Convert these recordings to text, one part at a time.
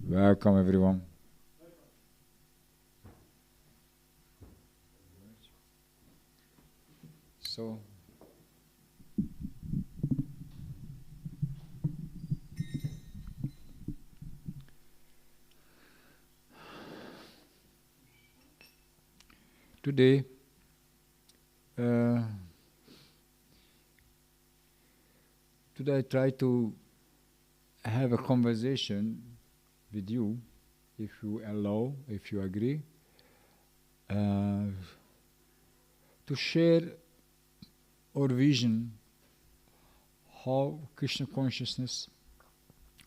Welcome everyone. So, today, today I try to have a conversation with you, if you allow, if you agree, to share our vision how Krishna consciousness,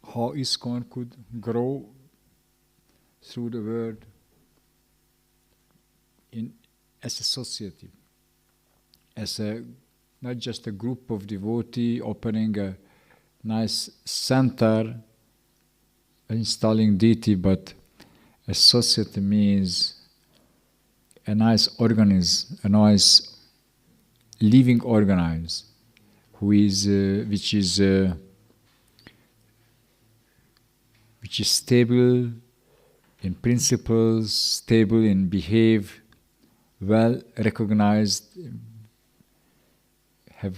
how ISKCON could grow through the world as a society, as a not just a group of devotees opening a nice center, installing deity, but a society means a nice organism, a nice living organism, which is stable in principles, stable in behavior, well recognized, have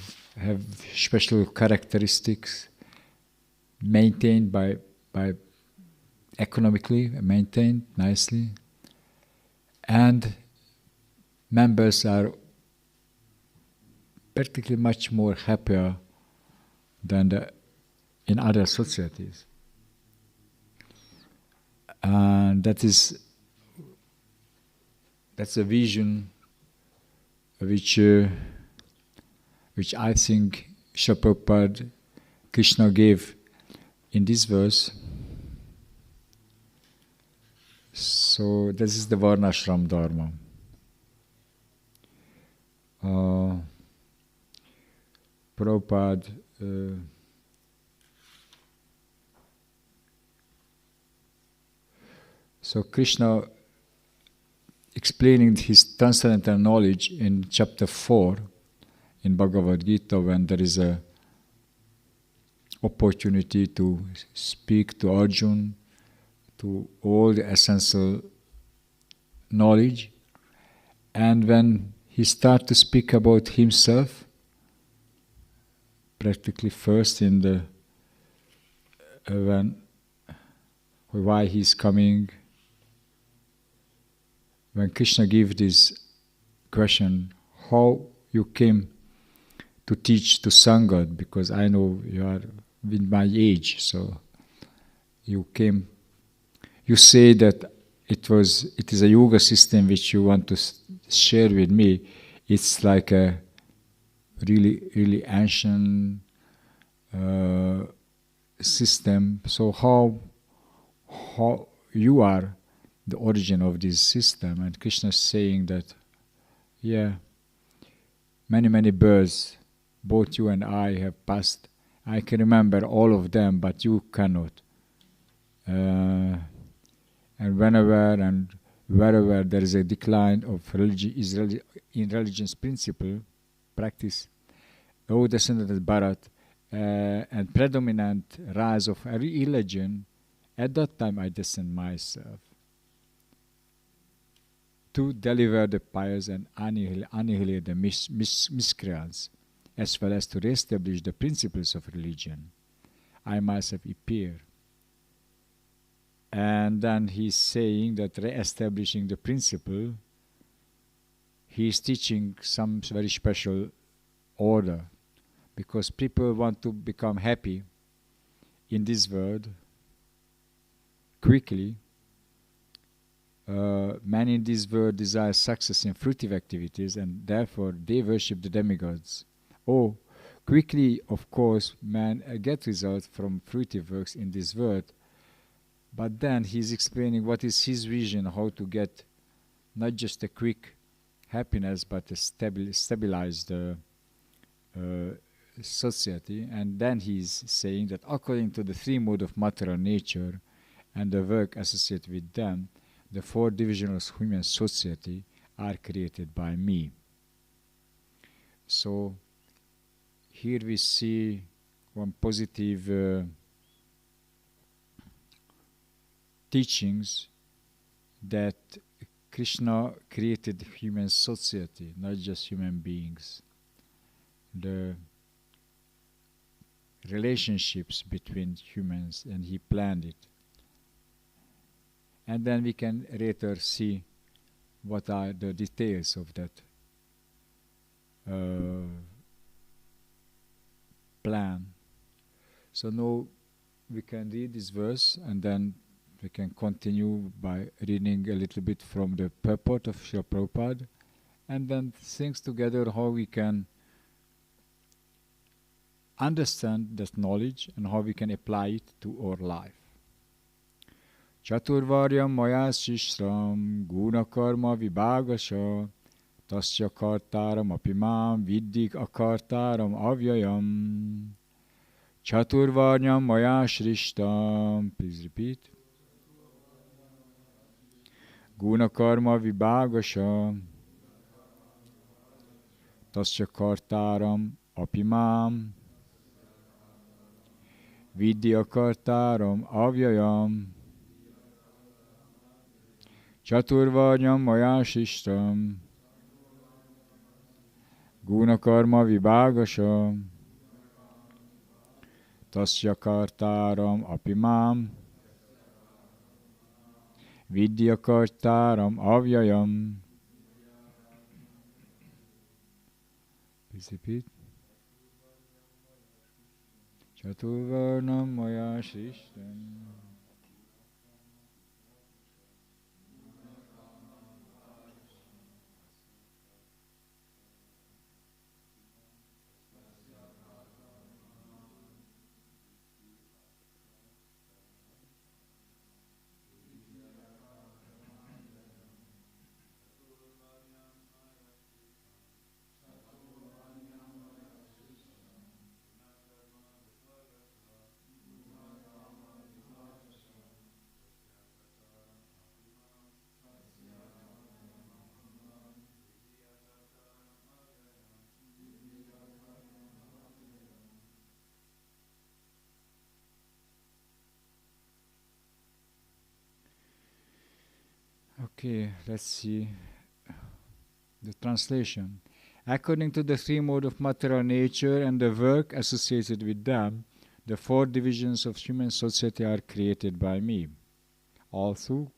special characteristics, maintained by economically maintained nicely, and members are practically much more happier than in other societies. And that's a vision which I think Srila Prabhupada Krishna gave in this verse. So this is the Varnashram Dharma. Prabhupada so Krishna explaining his transcendental knowledge in chapter 4 in Bhagavad Gita, when there is a opportunity to speak to Arjuna, to all the essential knowledge, and when he starts to speak about himself, practically first in the why he's coming, when Krishna gave this question, how you came to teach to Sangha, because I know you are with my age, so you came. You say that it is a yoga system which you want to share with me. It's like a really ancient system. So how you are the origin of this system? And Krishna is saying that, yeah, many births, both you and I have passed. I can remember all of them, but you cannot. And whenever and wherever there is a decline of religion, in religion's principle, practice, O descendant of Bharat, and predominant rise of religion, at that time I descend myself to deliver the pious and annihilate the miscreants, as well as to reestablish the principles of religion. I myself appear. And then he's saying that re-establishing the principle, he's teaching some very special order, because people want to become happy in this world quickly. Many in this world desire success in fruitive activities, and therefore they worship the demigods. Oh, quickly, of course, man get results from fruitive works in this world. But then he's explaining what is his vision, how to get not just a quick happiness, but a stabilized society. And then he's saying that according to the three modes of material nature and the work associated with them, the four divisions of human society are created by me. So here we see one positive teachings that Krishna created human society, not just human beings. The relationships between humans, and he planned it. And then we can later see what are the details of that plan. So now we can read this verse and then we can continue by reading a little bit from the purport of Srila Prabhupada and then things together how we can understand this knowledge and how we can apply it to our life. Chaturvaryam maya shishram guna karma vibhagasha tasya kartaram apimam viddik akartaram avyayam. Chaturvaryam maya shrishtam. Please repeat. Guna karma vibhagasha tasya kartaram apimam vidya kartaram avyayam. Chaturvaryam maya shishtam guna karma vibhagasha tasya kartaram apimam vidya kartaram avyayam. Please repeat. Chaturvarnam maya shrishtam Okay, let's see the translation. According to the three modes of material nature and the work associated with them, the four divisions of human society are created by me. Also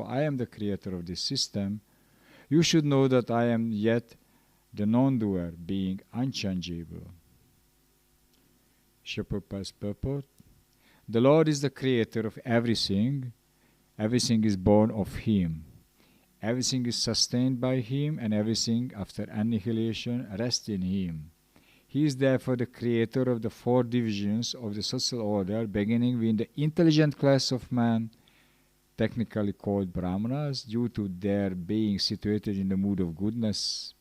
I am the creator of this system. You should know that I am yet the non-doer, being unchangeable. Prabhupada's purport. The Lord is the creator of everything. Everything is born of Him. Everything is sustained by Him, and everything after annihilation rests in Him. He is therefore the creator of the four divisions of the social order, beginning with the intelligent class of man, technically called Brahmanas, due to their being situated in the mood of goodness.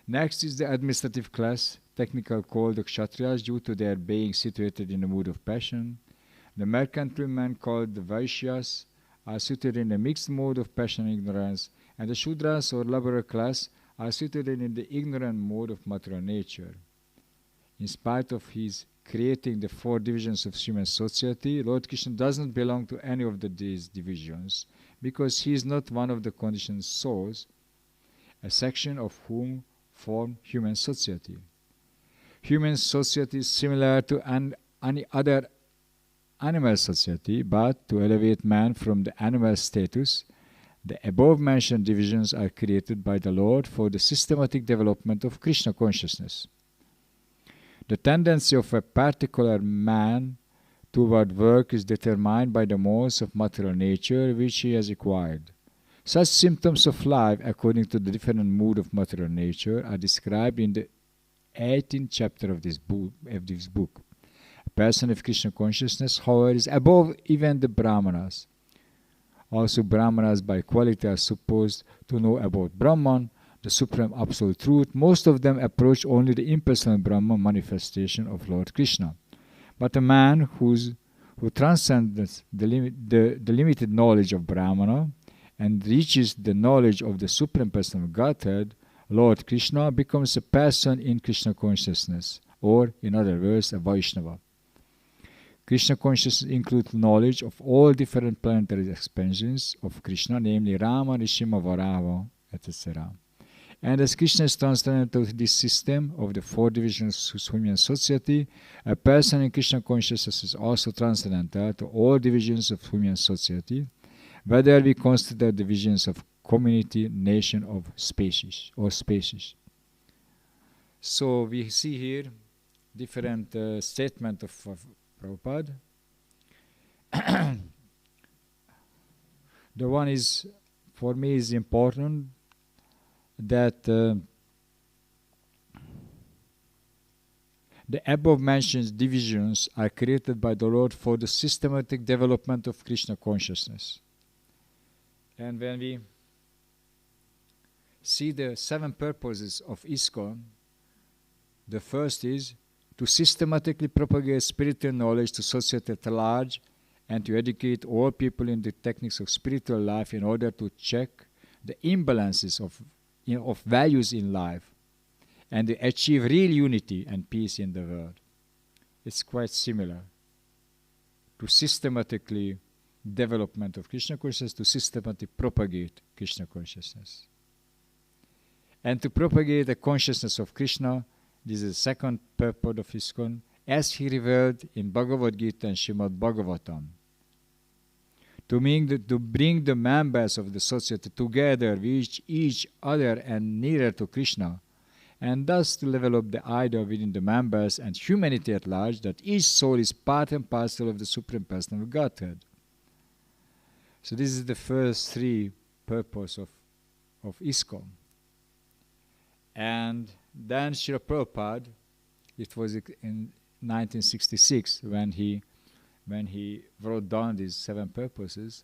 Next is the administrative class, technically called the Kshatriyas, due to their being situated in the mood of passion. The mercantile men, called the Vaishyas, are situated in a mixed mode of passion and ignorance, and the Shudras or laborer class are situated in the ignorant mode of material nature. In spite of his creating the four divisions of human society, Lord Krishna does not belong to any of these divisions, because he is not one of the conditioned souls, a section of whom form human society. Human society is similar to any other animal society, but to elevate man from the animal status, the above-mentioned divisions are created by the Lord for the systematic development of Krishna consciousness. The tendency of a particular man toward work is determined by the modes of material nature which he has acquired. Such symptoms of life, according to the different mood of material nature, are described in the 18th chapter of this book. A person of Krishna consciousness, however, is above even the Brahmanas. Also, Brahmanas by quality are supposed to know about Brahman, the supreme absolute truth. Most of them approach only the impersonal Brahman manifestation of Lord Krishna. But a man who transcends the limited knowledge of Brahmana and reaches the knowledge of the supreme personal Godhead, Lord Krishna, becomes a person in Krishna consciousness, or in other words, a Vaishnava. Krishna consciousness includes knowledge of all different planetary expansions of Krishna, namely Rama, Nrsimha, Varaha, etc. And as Krishna is transcendental to this system of the four divisions of human society, a person in Krishna consciousness is also transcendental to all divisions of human society, whether we consider divisions of community, nation, or species. So we see here different statement of Prabhupada. The one is, for me, is important that the above mentioned divisions are created by the Lord for the systematic development of Krishna consciousness. And when we see the 7 purposes of ISKCON, the first is to systematically propagate spiritual knowledge to society at large and to educate all people in the techniques of spiritual life in order to check the imbalances of values in life and to achieve real unity and peace in the world. It's quite similar to systematically development of Krishna consciousness, to systematically propagate Krishna consciousness. And to propagate the consciousness of Krishna, this is the second purpose of ISKCON, as he revealed in Bhagavad Gita and Srimad Bhagavatam. To bring the members of the society together with each other and nearer to Krishna, and thus to develop the idea within the members and humanity at large that each soul is part and parcel of the Supreme Personal Godhead. So this is the first 3 purposes of ISKCON. And then Srila Prabhupada, it was in 1966 when he wrote down these 7 purposes,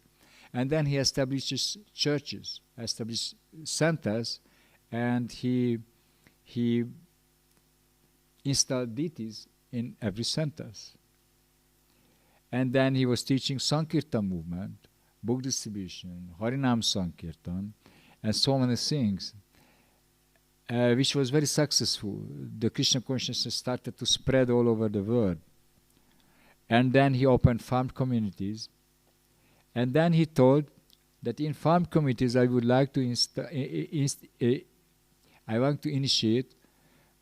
and then he established churches, established centers, and he installed deities in every centers. And then he was teaching Sankirtan movement, book distribution, Harinam Sankirtan, and so many things, which was very successful. The Krishna consciousness started to spread all over the world. And then he opened farm communities. And then he told that in farm communities I would like to initiate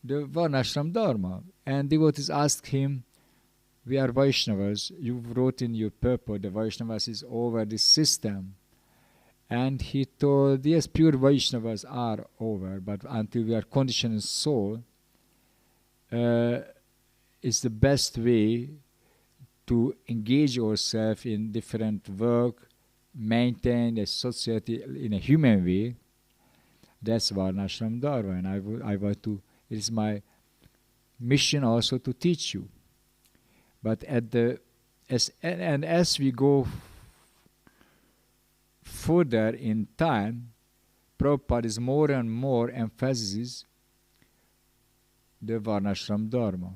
the Varnashram Dharma. And devotees asked him, we are Vaishnavas, you wrote in your purport, the Vaishnavas is over this system. And he told, yes, pure Vaishnavas are over, but until we are conditioned soul, it's the best way to engage ourselves in different work, maintain a society in a human way. That's Varnashram Dharma, and I want to, it is my mission also to teach you. But as we go further in time, Prabhupada is more and more emphasizes the Varnashram Dharma,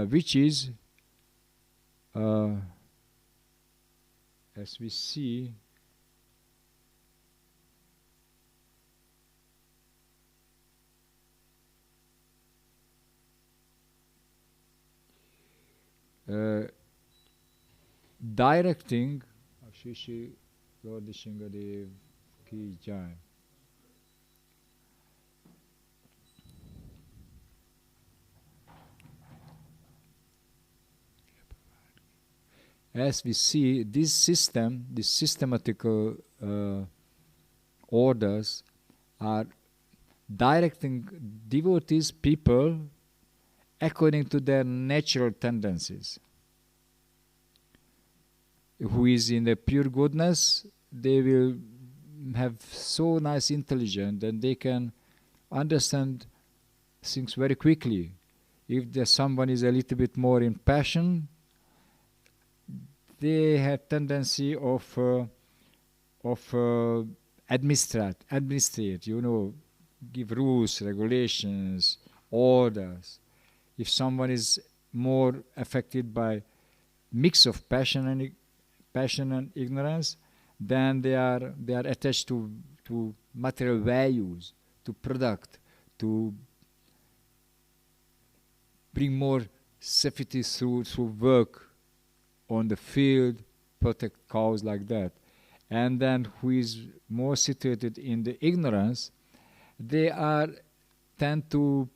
which is, as we see, directing Shishi Lord Shingadev Ki Jai. As we see, this system, these systematical orders are directing devotees, people, according to their natural tendencies. Who is in the pure goodness, they will have so nice intelligence and they can understand things very quickly. If someone is a little bit more in passion, they have tendency of administrate, give rules, regulations, orders. If someone is more affected by mix of passion and ignorance, then they are attached to material values, to product, to bring more safety through work on the field, protect cows like that. And then who is more situated in the ignorance, they tend to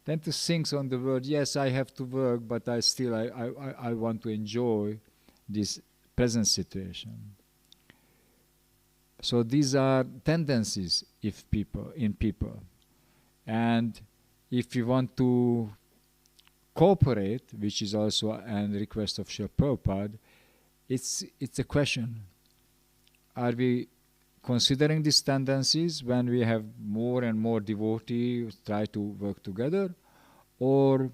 tend to think on the word, yes, I have to work, but I want to enjoy this present situation. So these are tendencies in people. And if you want to cooperate, which is also a request of Srila Prabhupada, it's a question. Are we considering these tendencies when we have more and more devotees try to work together, or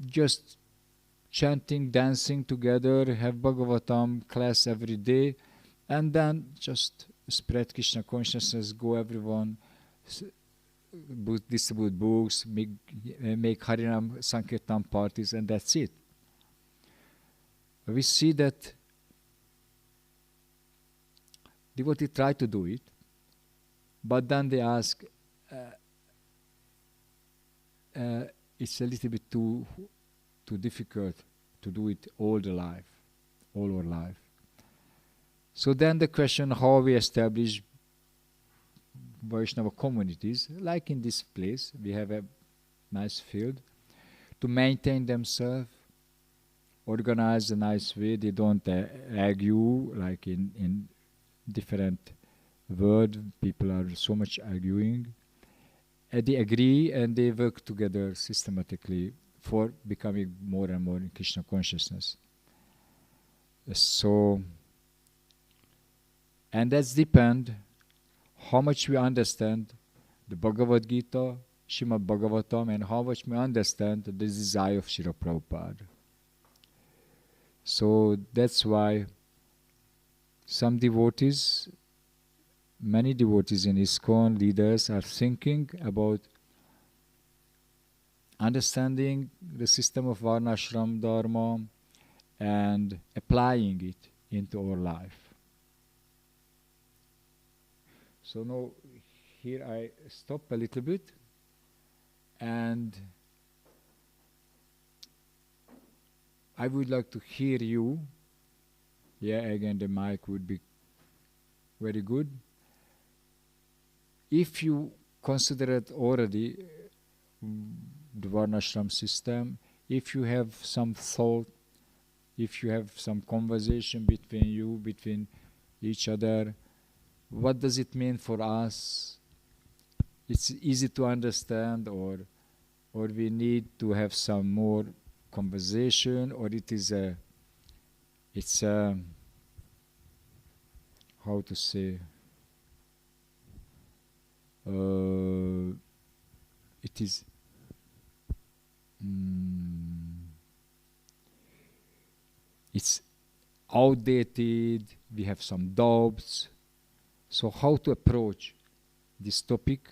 just chanting, dancing together, have Bhagavatam class every day, and then just spread Krishna consciousness, go everyone, distribute books, make Harinam Sankirtan parties, and that's it. We see that devotees try to do it, but then they ask, it's a little bit too difficult to do it all our life. So then the question, how we establish Vaishnava communities, like in this place, we have a nice field, to maintain themselves, organize a nice way, they don't argue like in different world, people are so much arguing. They agree and they work together systematically for becoming more and more in Krishna consciousness. So, and that's depend how much we understand the Bhagavad Gita, Srimad Bhagavatam, and how much we understand the desire of Srila Prabhupada. So that's why some devotees, many devotees in ISKCON, leaders, are thinking about understanding the system of Varnashram Dharma and applying it into our life. So now, here I stop a little bit, and I would like to hear you. Yeah, again, the mic would be very good. If you consider it already, the Varnashram system, if you have some thought, if you have some conversation between each other, what does it mean for us? It's easy to understand, or we need to have some more conversation, or it's a how to say, it is it's outdated, we have some doubts. So how to approach this topic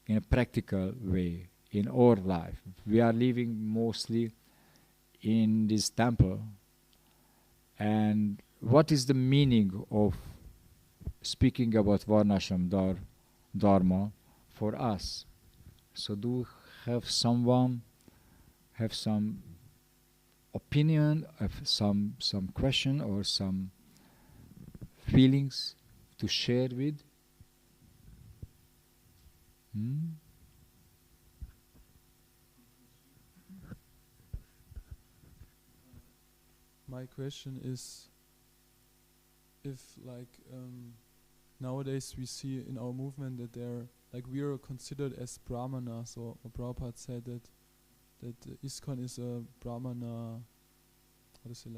in a practical way in our life? We are living mostly in this temple, and what is the meaning of speaking about Varnashram Dharma for us? So do have someone have some opinion, have some question or some feelings to share with? My question is, if nowadays we see in our movement that we are considered as brahmanas, or Prabhupada said that ISKCON is a brahmana, how to say,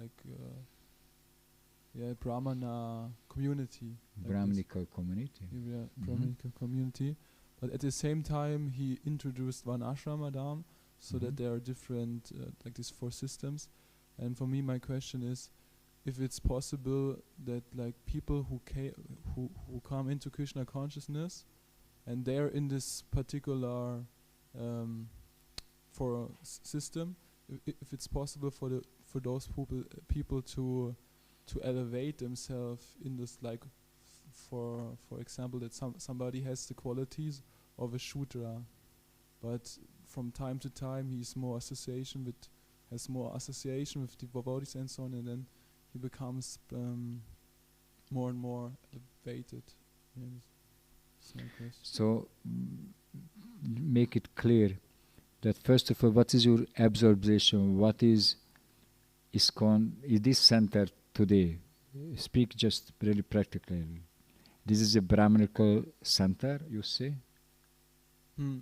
brahmana community. Brahminical community. Yeah, Brahminical community. But at the same time, he introduced Varnashrama Dharma, so that there are different, these 4 systems. And for me, my question is, if it's possible that people who come into Krishna consciousness, and they're in this particular system, if it's possible for those people to elevate themselves in this, for example, that somebody has the qualities of a Shudra, but from time to time has more association with the devotees and so on, and then he becomes more and more elevated. So make it clear that first of all, what is your absorption? What is ISKCON? Is this center today? Speak just really practically. This is a Brahmanical center, you see?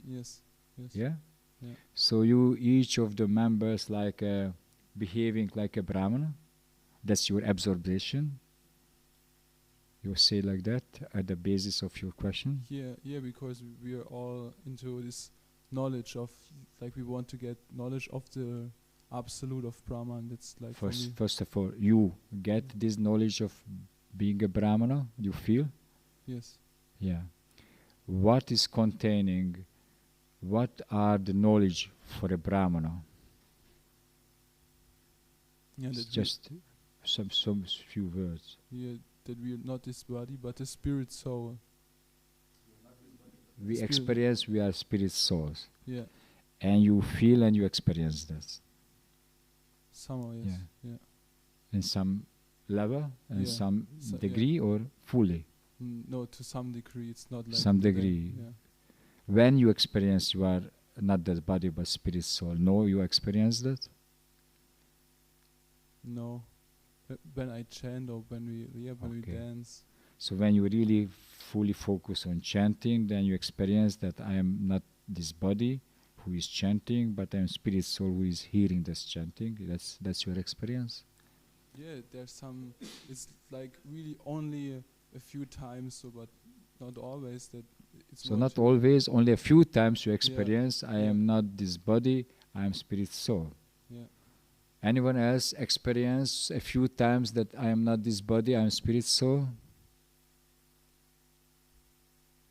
Yes. Yes. Yeah? Yeah. So you, each of the members, like behaving like a Brahmana. That's your absorption. You say like that at the basis of your question? Yeah, because we are all into this knowledge of, like, we want to get knowledge of the absolute of Brahman. That's like for me. First of all, you get this knowledge of being a Brahmana, you feel? Yes. Yeah. What is containing, what are the knowledge for a Brahmana? Yeah, It's that just some few words. that we are not this body, but the spirit soul. We Spirit. experience we are spirit souls. Yeah. And you feel and you experience this. Somehow, yes. Yeah. In some level, in Yeah. some So, degree, or fully? No, to some degree. It's not like Some degree. Yeah. When you experience you are not that body but spirit soul. No, you experience that? No. When I chant or when we dance. So when you really fully focus on chanting, then you experience that I am not this body who is chanting, but I am spirit soul who is hearing this chanting. That's your experience? Yeah, there's some, it's like really only a few times, so, but not always that it's So not always, only a few times you experience I Yeah. am not this body, I am spirit soul. Yeah. Anyone else experience a few times that I am not this body, I am spirit soul?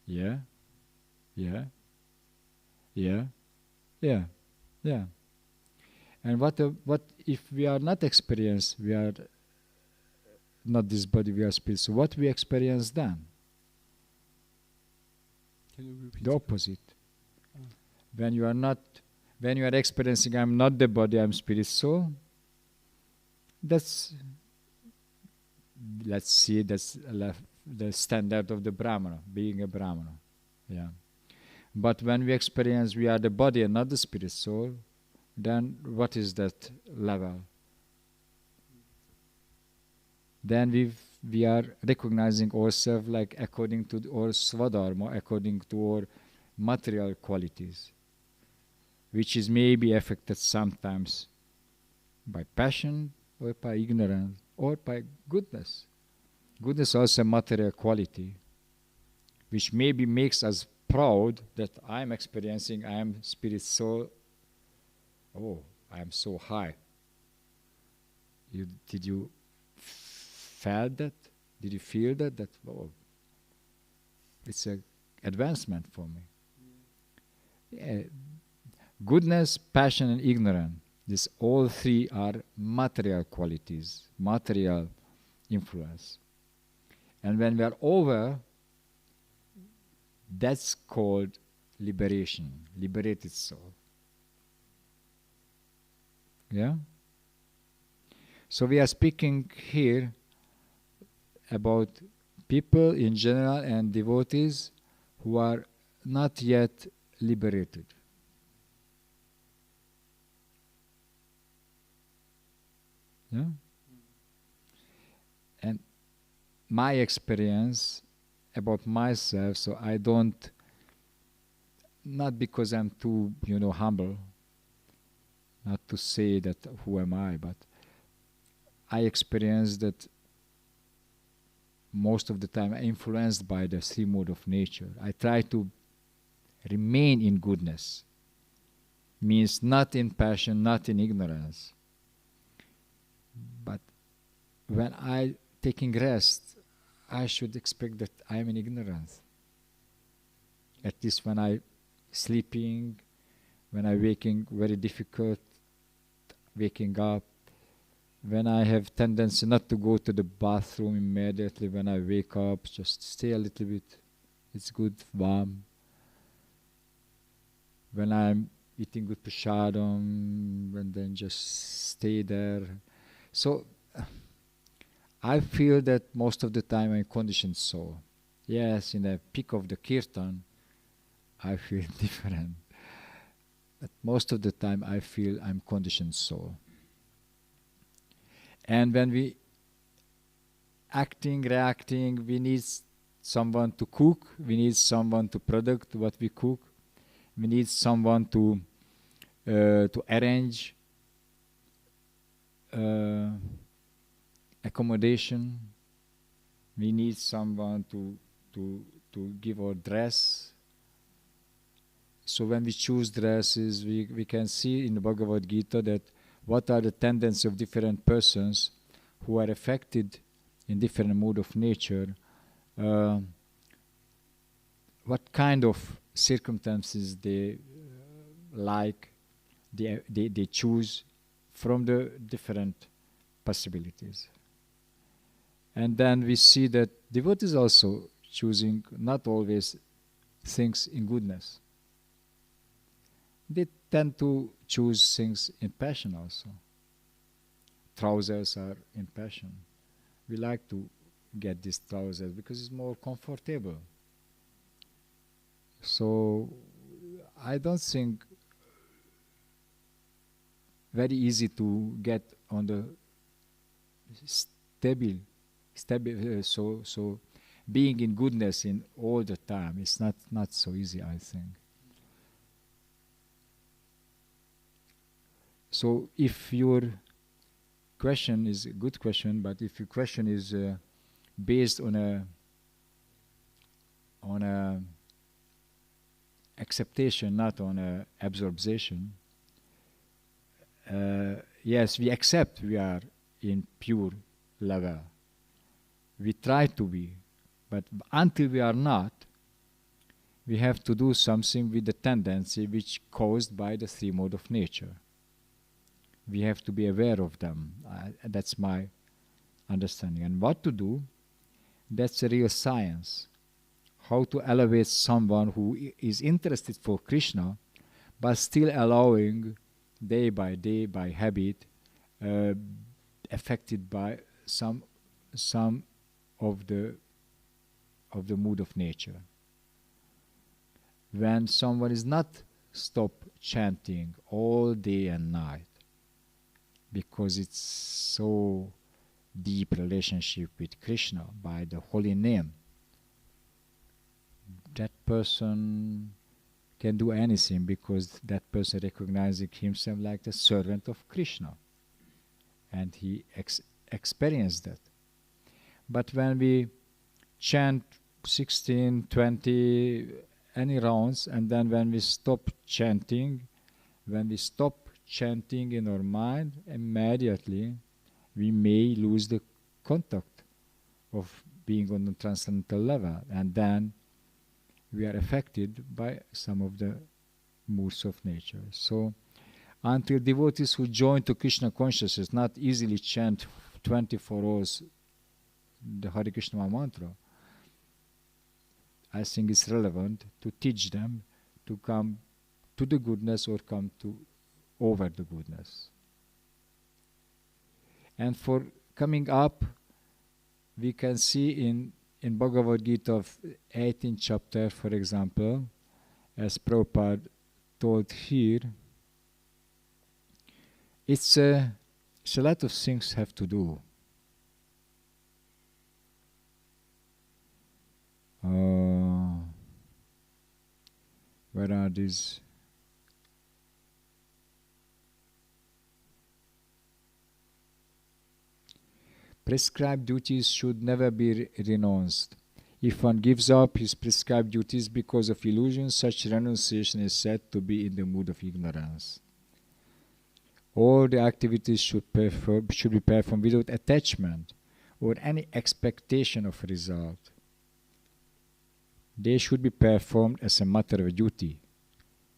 Yeah? Yeah? Yeah? Yeah? Yeah. And what if we are not experienced, we are not this body, we are spirit, so what we experience then? Can you repeat? The opposite. When you are experiencing I am not the body, I am spirit soul, that's, let's see, that's the standard of the Brahmana, being a Brahmana. Yeah. But when we experience we are the body and not the spirit soul, then what is that level? Then we are recognizing ourselves like according to our swadharma, according to our material qualities, which is maybe affected sometimes by passion or by ignorance or by goodness. Goodness also a material quality, which maybe makes us proud that I am experiencing, I am spirit soul. Oh, I am so high. Did you feel that? Did you feel that? That, oh, it's an advancement for me. Yeah. Goodness, passion, and ignorance. These all three are material qualities, material influence. And when we are over, that's called liberation, liberated soul. Yeah? So we are speaking here about people in general and devotees who are not yet liberated. Yeah? And my experience about myself, so I don't, not because I'm too, humble, not to say that who am I, but I experience that most of the time I'm influenced by the three modes of nature. I try to remain in goodness, means not in passion, not in ignorance. But when I taking rest, I should expect that I am in ignorance. At least when I sleeping, when I waking, very difficult waking up. When I have tendency not to go to the bathroom immediately when I wake up, just stay a little bit. It's good, warm. When I'm eating good prasadam, and then just stay there. So I feel that most of the time I'm conditioned soul. Yes, in the peak of the kirtan, I feel different. But most of the time I feel I'm conditioned soul. And when we acting, reacting, we need someone to cook, we need someone to produce what we cook, we need someone to arrange accommodation, we need someone to give our dress. So when we choose dresses, we can see in the Bhagavad Gita that what are the tendencies of different persons who are affected in different mood of nature, what kind of circumstances they they choose from the different possibilities. And then we see that devotees also choosing not always things in goodness. They tend to choose things in passion also. Trousers are in passion. We like to get these trousers because it's more comfortable. So I don't think very easy to get on the stable, so being in goodness in all the time is not so easy, I think. So if your question is a good question, but if your question is based on a acceptation, not on a absorption, yes, we accept we are in pure level. We try to be, but until we are not, we have to do something with the tendency which caused by the three modes of nature. We have to be aware of them. That's my understanding. And what to do, that's a real science. How to elevate someone who is interested for Krishna, but still allowing day by day, by habit, affected by some of the mood of nature. When someone is not stop chanting all day and night, because it's so deep relationship with Krishna by the holy name, that person can do anything because that person recognizes himself like the servant of Krishna, and he experienced that. But when we chant 16, 20, any rounds, and then when we stop chanting in our mind, immediately we may lose the contact of being on the transcendental level, and then we are affected by some of the moods of nature. So until devotees who join to Krishna consciousness not easily chant 24 hours the Hare Krishna mantra, I think it's relevant to teach them to come to the goodness or come to over the goodness. And for coming up, we can see in Bhagavad Gita of 18th chapter, for example, as Prabhupada told here, it's a lot of things have to do. Where are these? Prescribed duties should never be renounced. If one gives up his prescribed duties because of illusion, such renunciation is said to be in the mood of ignorance. All the activities should be performed without attachment or any expectation of result. They should be performed as a matter of duty,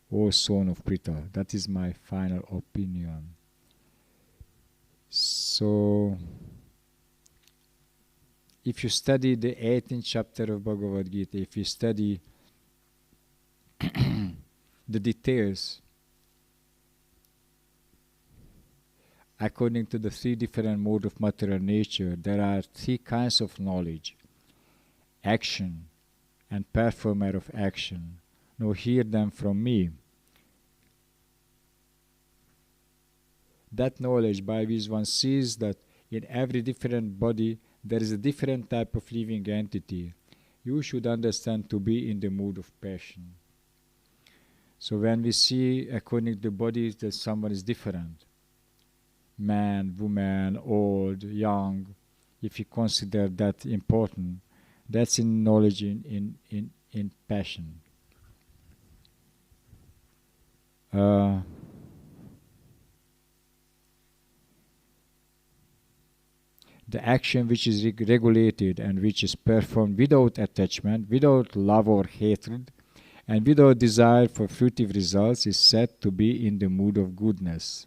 O son of Pritha. That is my final opinion. So, if you study the 18th chapter of Bhagavad Gita, if you study the details, according to the three different modes of material nature, there are three kinds of knowledge: action and performer of action. Now hear them from me. That knowledge by which one sees that in every different body there is a different type of living entity. you should understand to be in the mood of passion. So when we see according to the body that someone is different, man, woman, old, young, if you consider that important, that's in knowledge, in passion. The action which is regulated and which is performed without attachment, without love or hatred, and without desire for fruitive results is said to be in the mood of goodness.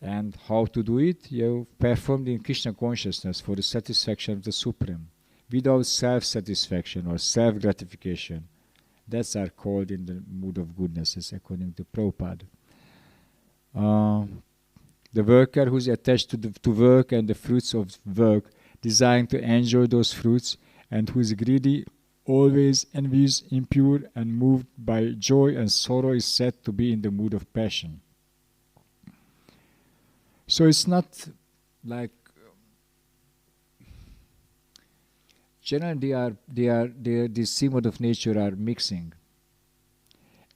And how to do it? You performed in Krishna consciousness for the satisfaction of the Supreme, without self-satisfaction or self-gratification. That's are called in the mood of goodness, as according to Prabhupada. The worker who is attached to work and the fruits of work, desiring to enjoy those fruits, and who is greedy, always envious, impure, and moved by joy and sorrow is said to be in the mood of passion. So it's not like generally these three modes of nature are mixing,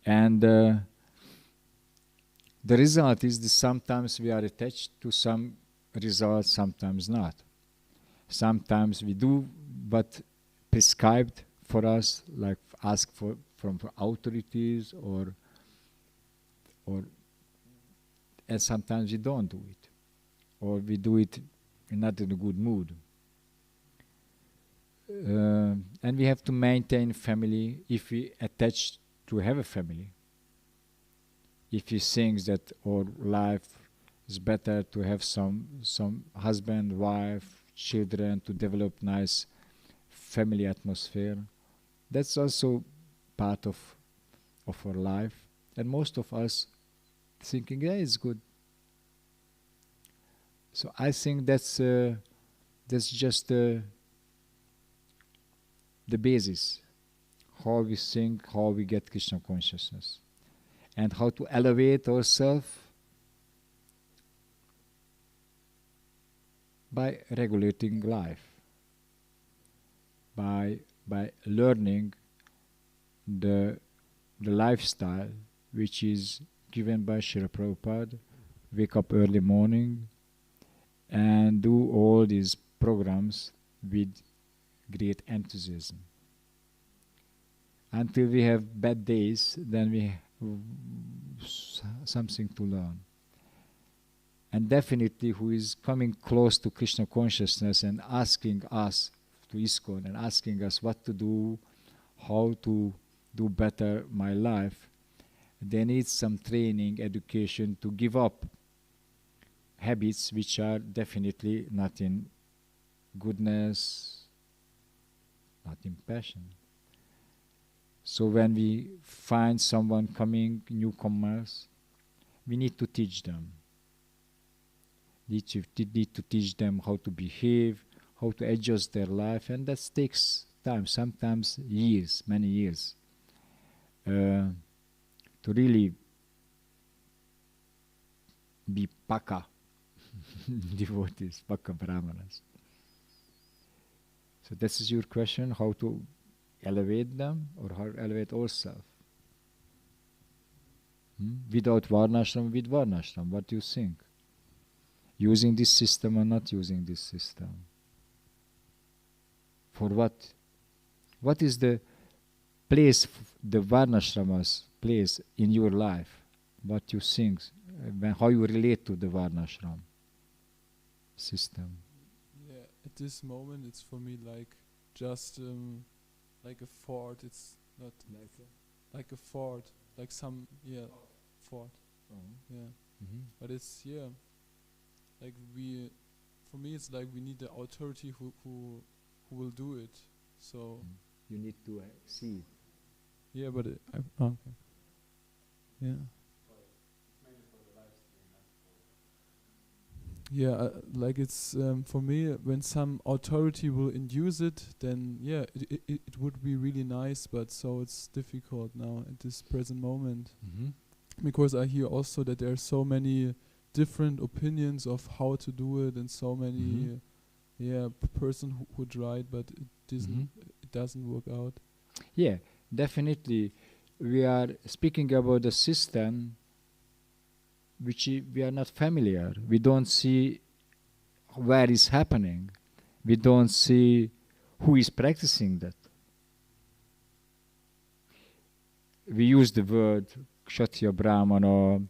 and the result is that sometimes we are attached to some result, sometimes not. Sometimes we do what prescribed for us, like ask for from authorities, or and sometimes we don't do it, or we do it not in a good mood. And we have to maintain family if we attach to have a family. If we think that our life is better to have some husband, wife, children, to develop nice family atmosphere, that's also part of our life. And most of us thinking, yeah, it's good. So I think that's just the basis, how we think, how we get Krishna consciousness, and how to elevate ourselves by regulating life, by learning the lifestyle which is given by Srila Prabhupada. Wake up early morning and do all these programs with great enthusiasm. Until we have bad days, then we have something to learn. And definitely who is coming close to Krishna consciousness and asking us to ISKCON and asking us what to do, how to do better my life, they need some training, education to give up habits which are definitely not in goodness, not in passion. So when we find someone coming, newcomers, we need to teach them. Need to teach them how to behave, how to adjust their life, and that takes time, sometimes years, many years, to really be Paka devotees, Paka Brahmanas. So this is your question, how to elevate them, or how to elevate ourselves. Without Varnashram, with Varnashram, what do you think? Using this system or not using this system? For what? What is the place, the Varnashrama's place in your life? What you think, how you relate to the Varnashram system? Yeah, at this moment it's for me like just like a fort. It's not like a fort, like some fort. Yeah, but it's like for me it's like we need the authority who will do it. So you need to see. Yeah, but okay. Yeah. Yeah, like it's for me, when some authority will induce it, then it would be really nice, but so it's difficult now at this present moment. Because I hear also that there are so many different opinions of how to do it, and so many person who tried, but it doesn't work out. Yeah, definitely. We are speaking about a system which we are not familiar. We don't see where it's happening. We don't see who is practicing that. We use the word Kshatriya, Brahmana,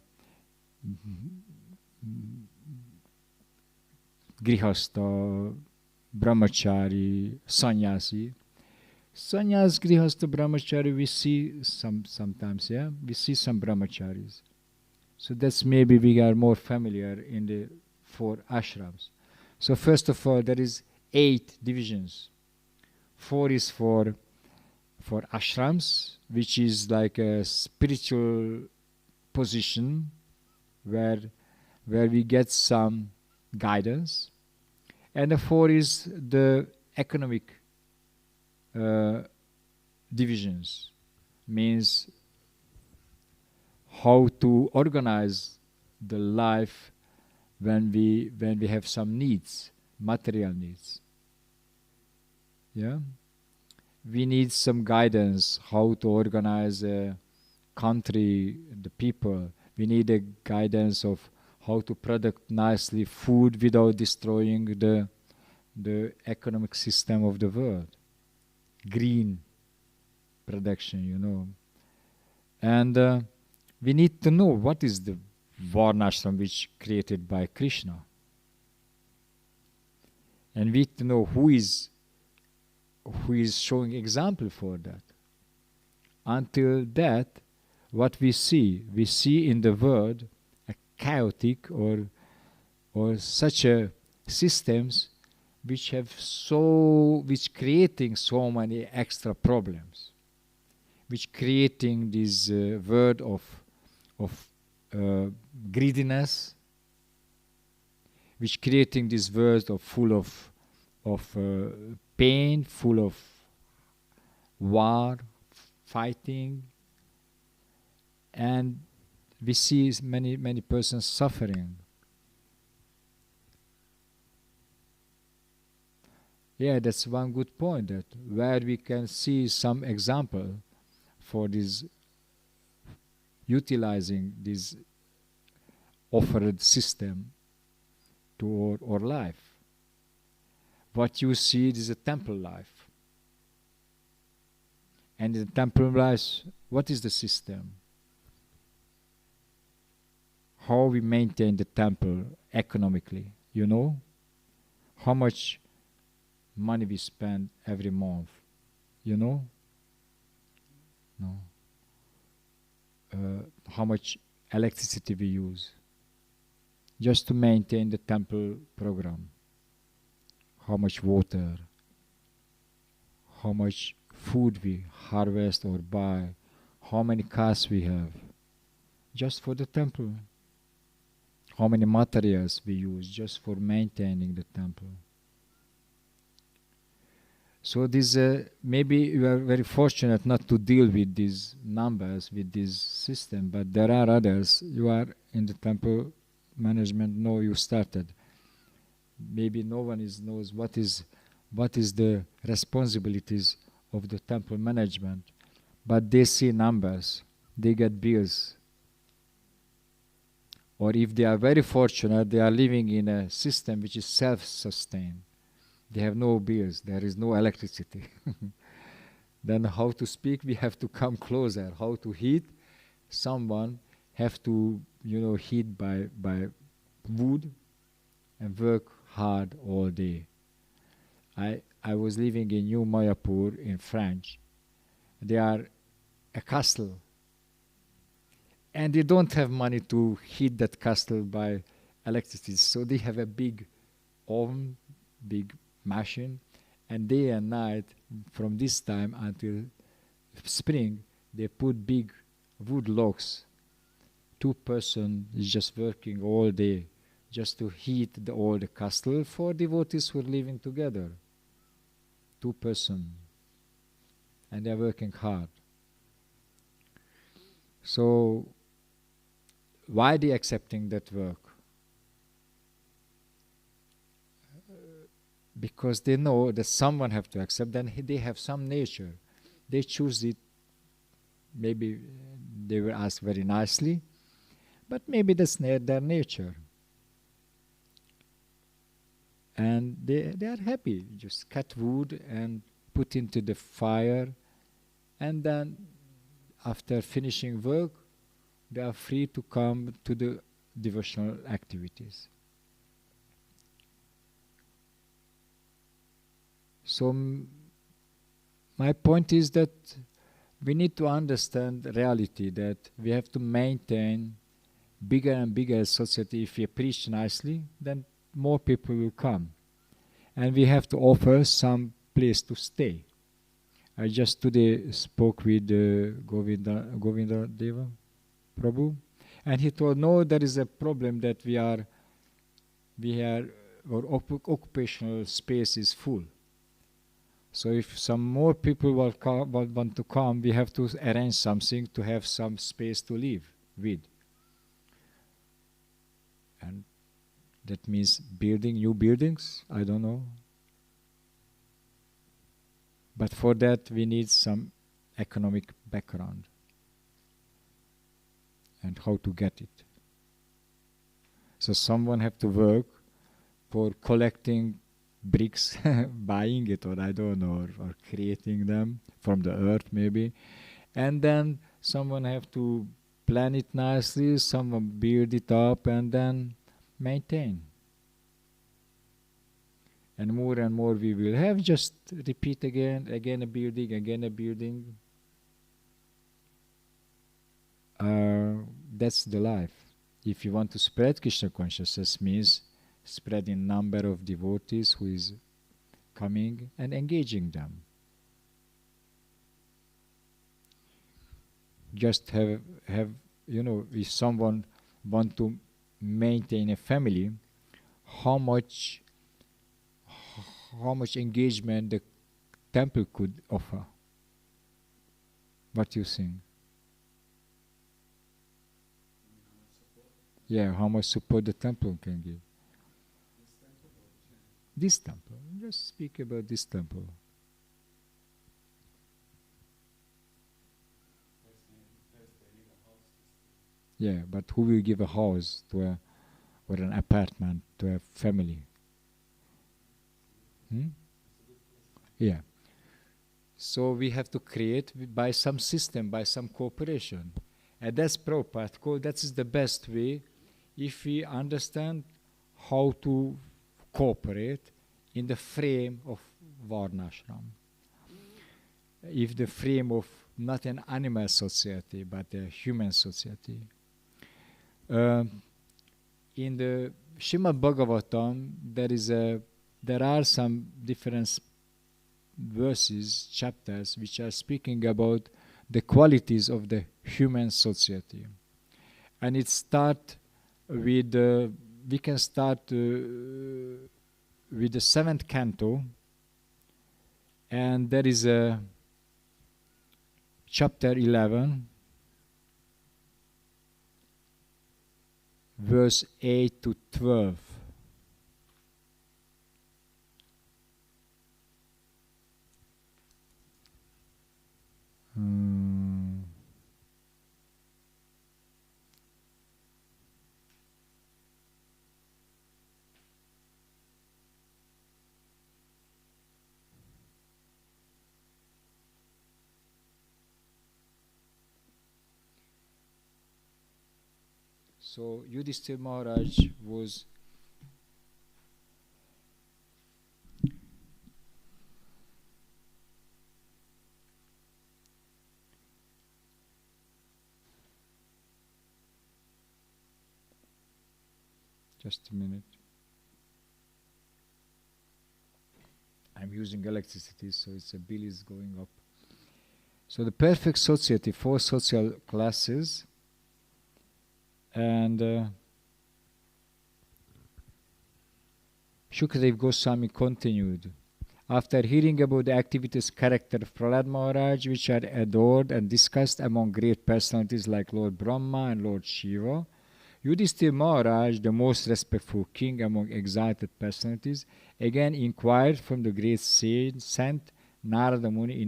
Grihastha, Brahmachari, Sannyasi. Sannyas, Grihastha, Brahmachari, we see sometimes, yeah? We see some Brahmacharis. So that's maybe we are more familiar in the 4 ashrams. So first of all, there is 8 divisions. 4 is for ashrams, which is like a spiritual position where we get some guidance. And the 4 is the economic divisions, means how to organize the life when we have some needs, material needs. Yeah, we need some guidance how to organize a country, the people. We need a guidance of how to produce nicely food without destroying the economic system of the world. Green production, and we need to know what is the varnashram which created by Krishna, and we need to know who is showing example for that. Until that, what we see in the world a chaotic or such a systems which creating so many extra problems, which creating this world of greediness, which creating this world full of pain, full of war, fighting, and we see many persons suffering. Yeah, that's one good point, that where we can see some example for this, utilizing this offered system to our life. What you see is a temple life. And in the temple life, what is the system? How we maintain the temple economically, How much money we spend every month, No. How much electricity we use just to maintain the temple program. How much water, how much food we harvest or buy, how many cars we have just for the temple, how many materials we use just for maintaining the temple. So this maybe you are very fortunate not to deal with these numbers, with this system, but there are others. You are in the temple management, no, you started. Maybe no one knows what is the responsibilities of the temple management, but they see numbers, they get bills. Or if they are very fortunate, they are living in a system which is self-sustained. They have no bills, there is no electricity. Then how to speak, we have to come closer. How to heat, someone have to heat by wood and work hard all day. I was living in New Mayapur in France. They are a castle, and they don't have money to heat that castle by electricity, so they have a big oven, big machine, and day and night from this time until spring they put big wood logs. 2 person is just working all day just to heat all the castle for devotees who are living together. 2 person, and they are working hard. So why they accepting that work? because they know that someone have to accept, then they have some nature. They choose it, maybe they will ask very nicely, but maybe that's their nature. And they are happy, just cut wood and put into the fire, and then after finishing work, they are free to come to the devotional activities. So my point is that we need to understand the reality that we have to maintain bigger and bigger society. If we preach nicely, then more people will come. And we have to offer some place to stay. I just today spoke with Govinda Deva, Prabhu, and he told, no, there is a problem that our occupational space is full. So if some more people want to come, we have to arrange something to have some space to live with. And that means building new buildings, I don't know. But for that we need some economic background and how to get it. So someone have to work for collecting bricks, buying it, or I don't know, or creating them from the earth maybe. And then someone have to plan it nicely, someone build it up and then maintain. And more we will have, just repeat again a building. That's the life. If you want to spread Krishna consciousness, means spreading number of devotees who is coming and engaging them. Just have if someone want to maintain a family, how much engagement the temple could offer. What do you think? Yeah, how much support the temple can give. This temple. Just speak about this temple. Yeah, but who will give a house to or an apartment to a family? Yeah. So we have to create by some system, by some cooperation. And that's Prabhupada called, that is the best way if we understand how to cooperate in the frame of Varnashram. If the frame of not an animal society, but a human society. In the Srimad Bhagavatam, there are some different verses, chapters, which are speaking about the qualities of the human society. And it starts with, we can start with the 7th canto, and there is a chapter 11, verse 8 to 12. So Yudhishthira Maharaj was just a minute. I'm using electricity, so a bill is going up. So the perfect society, 4 social classes. And Shukadeva Goswami continued. After hearing about the activities character of Prahlad Maharaj, which are adored and discussed among great personalities like Lord Brahma and Lord Shiva, Yudhishthira Maharaj, the most respectful king among exalted personalities, again inquired from the great saint Narada Muni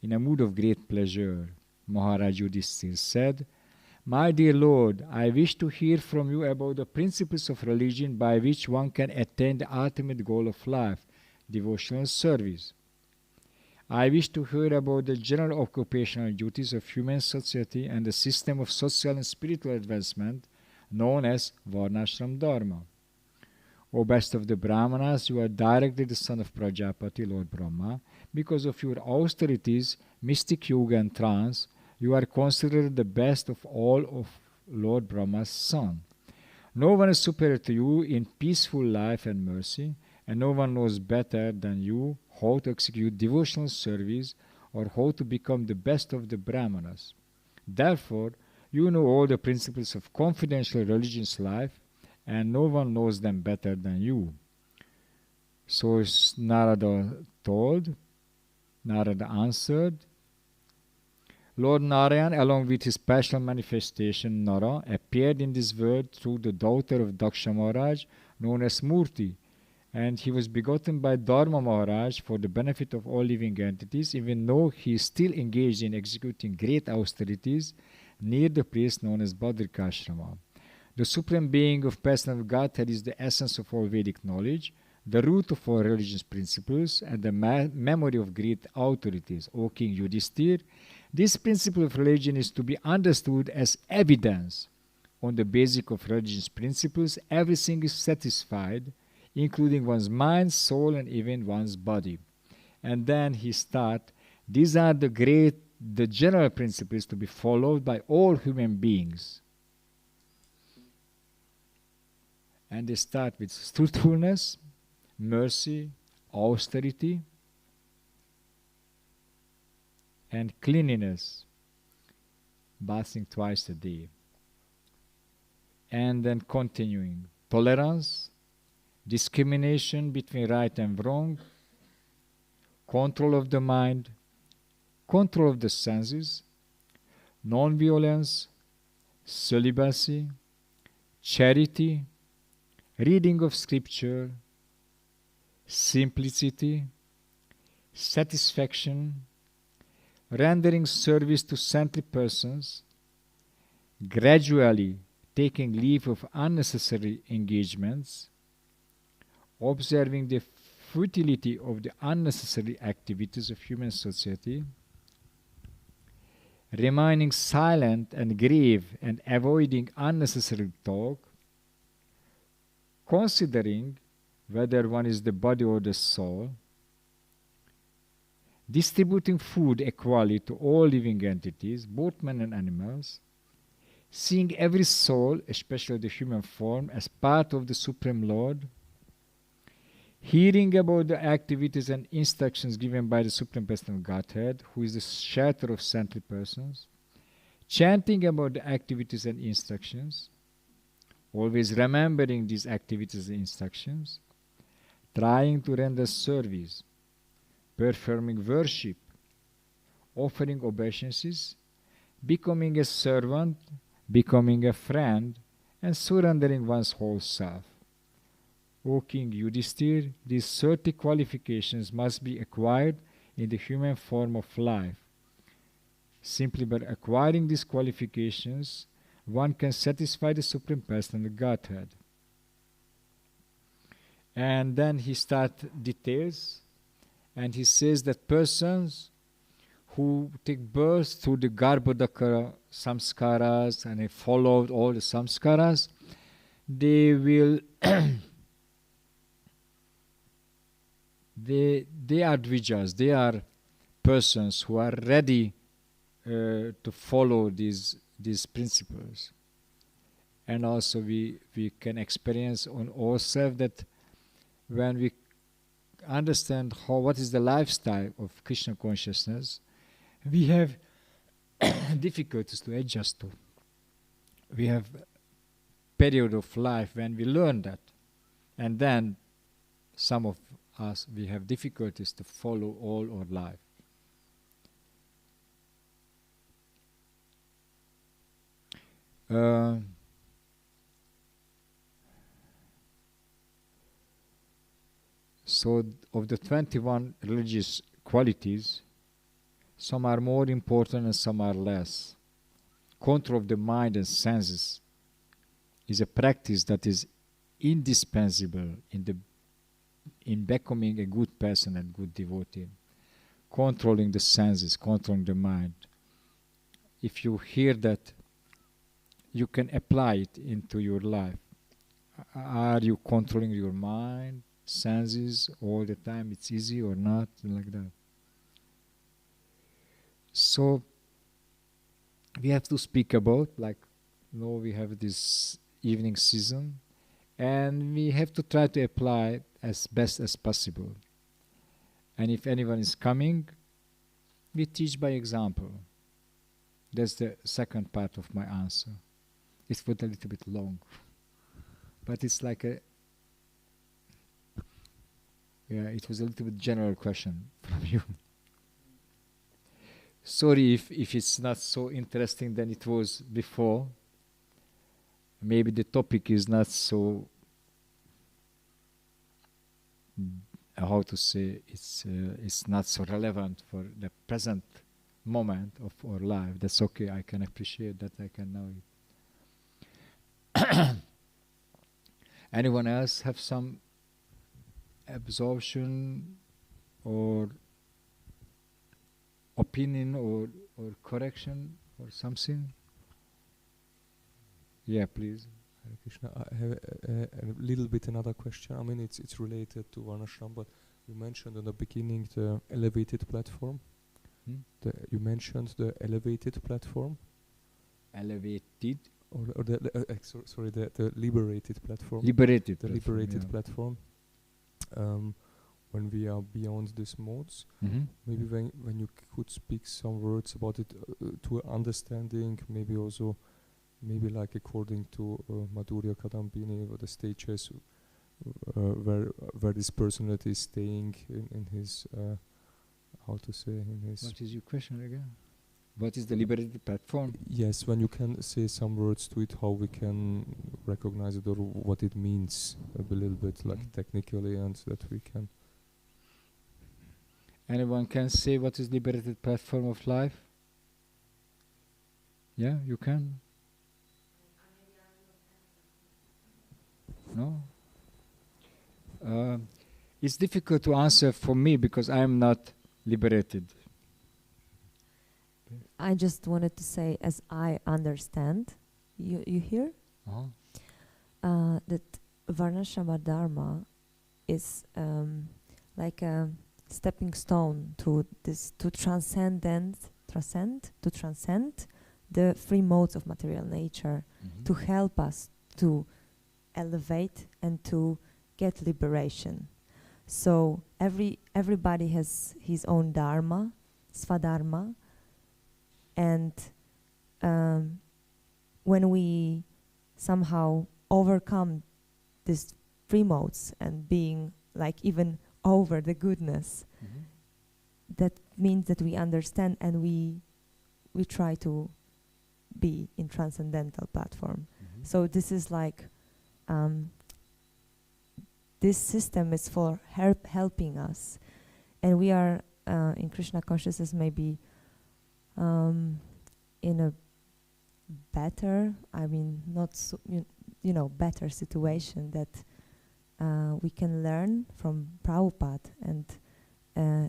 in a mood of great pleasure. Maharaj Yudhishthira said, "My dear Lord, I wish to hear from you about the principles of religion by which one can attain the ultimate goal of life, devotional service. I wish to hear about the general occupational duties of human society and the system of social and spiritual advancement known as Varnashram Dharma. O best of the Brahmanas, you are directly the son of Prajapati, Lord Brahma. Because of your austerities, mystic yoga and trance, you are considered the best of all of Lord Brahma's son. No one is superior to you in peaceful life and mercy, and no one knows better than you how to execute devotional service or how to become the best of the Brahmanas. Therefore, you know all the principles of confidential religious life, and no one knows them better than you." So Narada answered, "Lord Narayan, along with his special manifestation Nara, appeared in this world through the daughter of Daksha Maharaj, known as Murti, and he was begotten by Dharma Maharaj for the benefit of all living entities, even though he is still engaged in executing great austerities near the place known as Badrikashrama. The Supreme Being of Personal Godhead is the essence of all Vedic knowledge, the root of all religious principles, and the memory of great authorities. O King Yudhishthir, this principle of religion is to be understood as evidence. On the basis of religious principles, everything is satisfied, including one's mind, soul, and even one's body." And then he starts, "These are the general principles to be followed by all human beings." And they start with truthfulness, mercy, austerity, and cleanliness, bathing twice a day. And then continuing, tolerance, discrimination between right and wrong, control of the mind, control of the senses, non-violence, celibacy, charity, reading of scripture, simplicity, satisfaction, rendering service to saintly persons, gradually taking leave of unnecessary engagements, observing the futility of the unnecessary activities of human society, remaining silent and grave and avoiding unnecessary talk, considering whether one is the body or the soul, distributing food equally to all living entities, both men and animals, seeing every soul, especially the human form, as part of the Supreme Lord, hearing about the activities and instructions given by the Supreme Personal Godhead, who is the shelter of saintly persons, chanting about the activities and instructions, always remembering these activities and instructions, trying to render service, performing worship, offering obeisances, becoming a servant, becoming a friend, and surrendering one's whole self. O King Yudhishthir, these 30 qualifications must be acquired in the human form of life. Simply by acquiring these qualifications, one can satisfy the Supreme Personal Godhead. And then he starts details, and he says that persons who take birth through the Garbhodaka samskaras and they followed all the samskaras, they will they are dvijas, they are persons who are ready to follow these principles. And also we can experience on ourselves that when we understand what is the lifestyle of Krishna consciousness, we have difficulties to adjust to. We have period of life when we learn that, and then some of us, we have difficulties to follow all our life. So of the 21 religious qualities, some are more important and some are less. Control of the mind and senses is a practice that is indispensable in becoming a good person and good devotee. Controlling the senses, controlling the mind. If you hear that, you can apply it into your life. Are you controlling your mind, senses all the time? It's easy or not? Like that. So we have to speak about, like, we have this evening season, and we have to try to apply as best as possible. And if anyone is coming, we teach by example. That's the second part of my answer. It was a little bit long, but it's like it was a little bit general question from you. Sorry if it's not so interesting than it was before. Maybe the topic is not so, how to say, it's not so relevant for the present moment of our life. That's okay, I can appreciate that, I can know it. Anyone else have some absorption or opinion or correction or something? Yeah, please. Hare Krishna, I have a little bit another question. I mean, it's related to Varnashram, but you mentioned in the beginning the elevated platform. You mentioned the elevated platform. Elevated? Or the liberated platform. Liberated. The liberated platform. When we are beyond these modes, maybe when you could speak some words about it to understanding, maybe also, maybe like according to Madhurya Kadambini, or the stages where this personality is staying in his, how to say, in his... What is your question again? What is the liberated platform? Yes, when you can say some words to it, how we can recognize it, or what it means a little bit, like technically, and that we can... Anyone can say what is liberated platform of life? Yeah, you can. No? It's difficult to answer for me because I am not liberated. I just wanted to say, as I understand, you hear? That Varnashrama Dharma is like a stepping stone to this, to transcend the free modes of material nature, to help us to elevate and to get liberation. So everybody has his own dharma, svadharma, and when we somehow overcome these free modes and being like even over the goodness, that means that we understand and we try to be in transcendental platform. So this is like this system is for helping us, and we are in Krishna consciousness maybe in a better, I mean, not so, better situation that we can learn from Prabhupada, and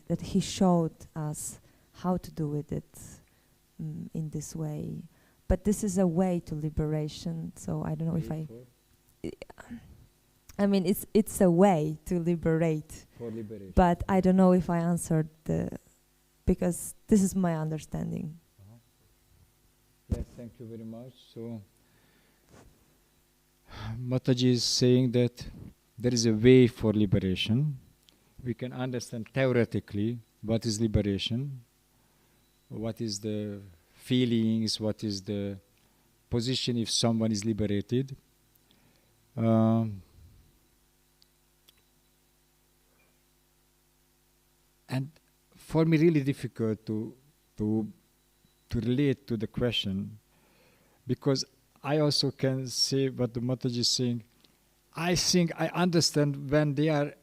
that he showed us how to do it in this way. But this is a way to liberation, so I don't know if I mean, it's a way to liberate. For liberation. But I don't know if I answered because this is my understanding. Yes, thank you very much. So, Mataji is saying that there is a way for liberation. We can understand theoretically what is liberation, what is the feelings, what is the position if someone is liberated. And for me, really difficult to relate to the question, because I also can say what the Mataji is saying. I think I understand when they are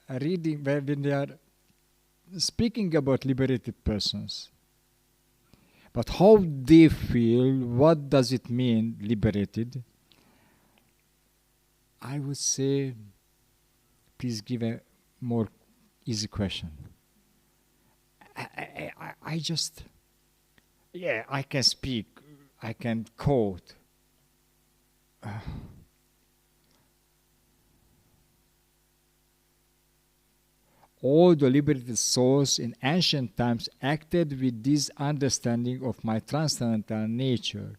reading, when they are speaking about liberated persons, but how they feel, what does it mean, liberated? I would say, please give a more easy question. I just, yeah, I can speak, I can quote. All the liberated souls in ancient times acted with this understanding of my transcendental nature.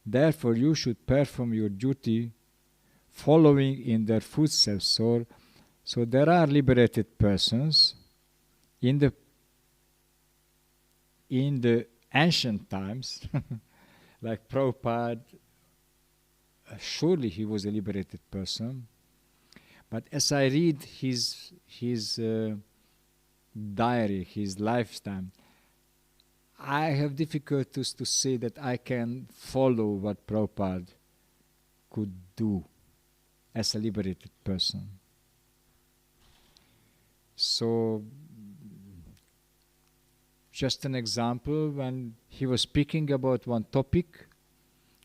Therefore, you should perform your duty following in their footsteps. So there are liberated persons in the ancient times, like Prabhupada. Surely he was a liberated person. But as I read his diary, his lifetime, I have difficulties to say that I can follow what Prabhupada could do as a liberated person. So, just an example, when he was speaking about one topic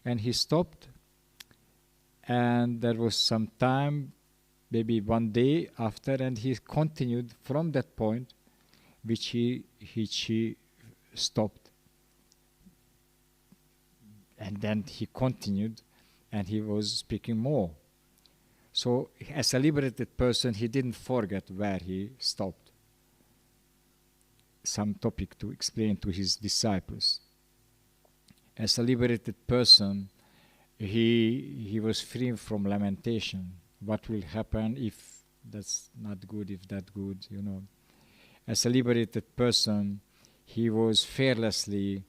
and he stopped, and there was some time, maybe one day after, and he continued from that point which he stopped. And then he continued and he was speaking more. So as a liberated person, he didn't forget where he stopped. Some topic to explain to his disciples. As a liberated person, he was free from lamentation. What will happen if that's not good, if that's good, you know. As a liberated person, he was fearlessly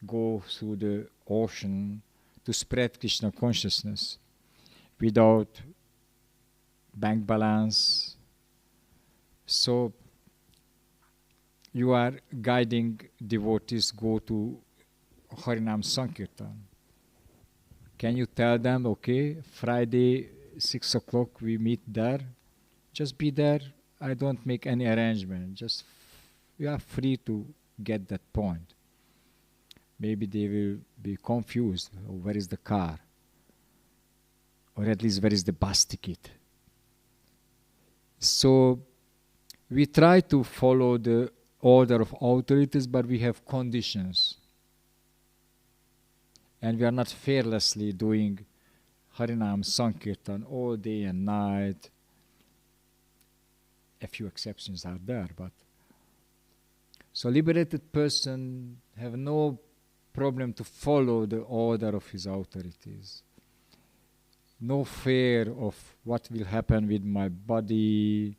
go through the ocean to spread Krishna consciousness without bank balance. So you are guiding devotees go to Harinam Sankirtan. Can you tell them, okay, Friday 6 o'clock we meet there? Just be there. I don't make any arrangement. Just you are free to get that point. Maybe they will be confused. Oh, where is the car? Or at least where is the bus ticket? So we try to follow the order of authorities, but we have conditions. And we are not fearlessly doing Harinam Sankirtan all day and night. A few exceptions are there, but so liberated person have no problem to follow the order of his authorities. No fear of what will happen with my body.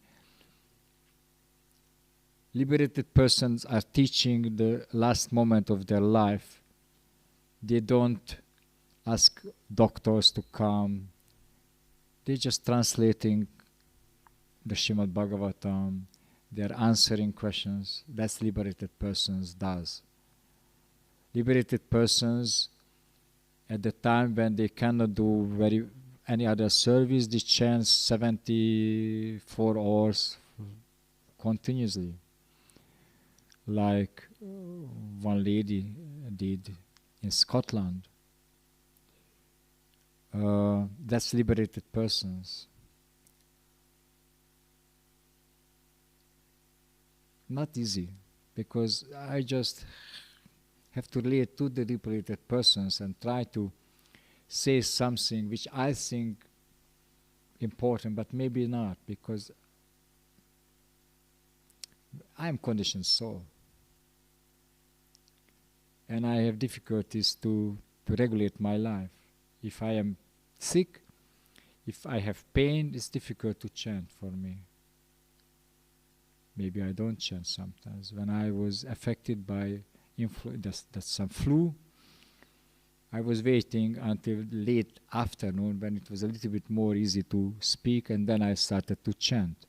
Liberated persons are teaching the last moment of their life. They don't ask doctors to come. They're just translating the Srimad Bhagavatam. They're answering questions. That's liberated persons does. Liberated persons, at the time when they cannot do any other service, they chant 74 hours continuously, like one lady did in Scotland. That's liberated persons. Not easy, because I just have to relate to the liberated persons and try to say something which I think important, but maybe not, because I am conditioned soul. And I have difficulties to regulate my life. If I am sick, if I have pain, it's difficult to chant for me. Maybe I don't chant sometimes. When I was affected by some flu, I was waiting until late afternoon when it was a little bit more easy to speak, and then I started to chant.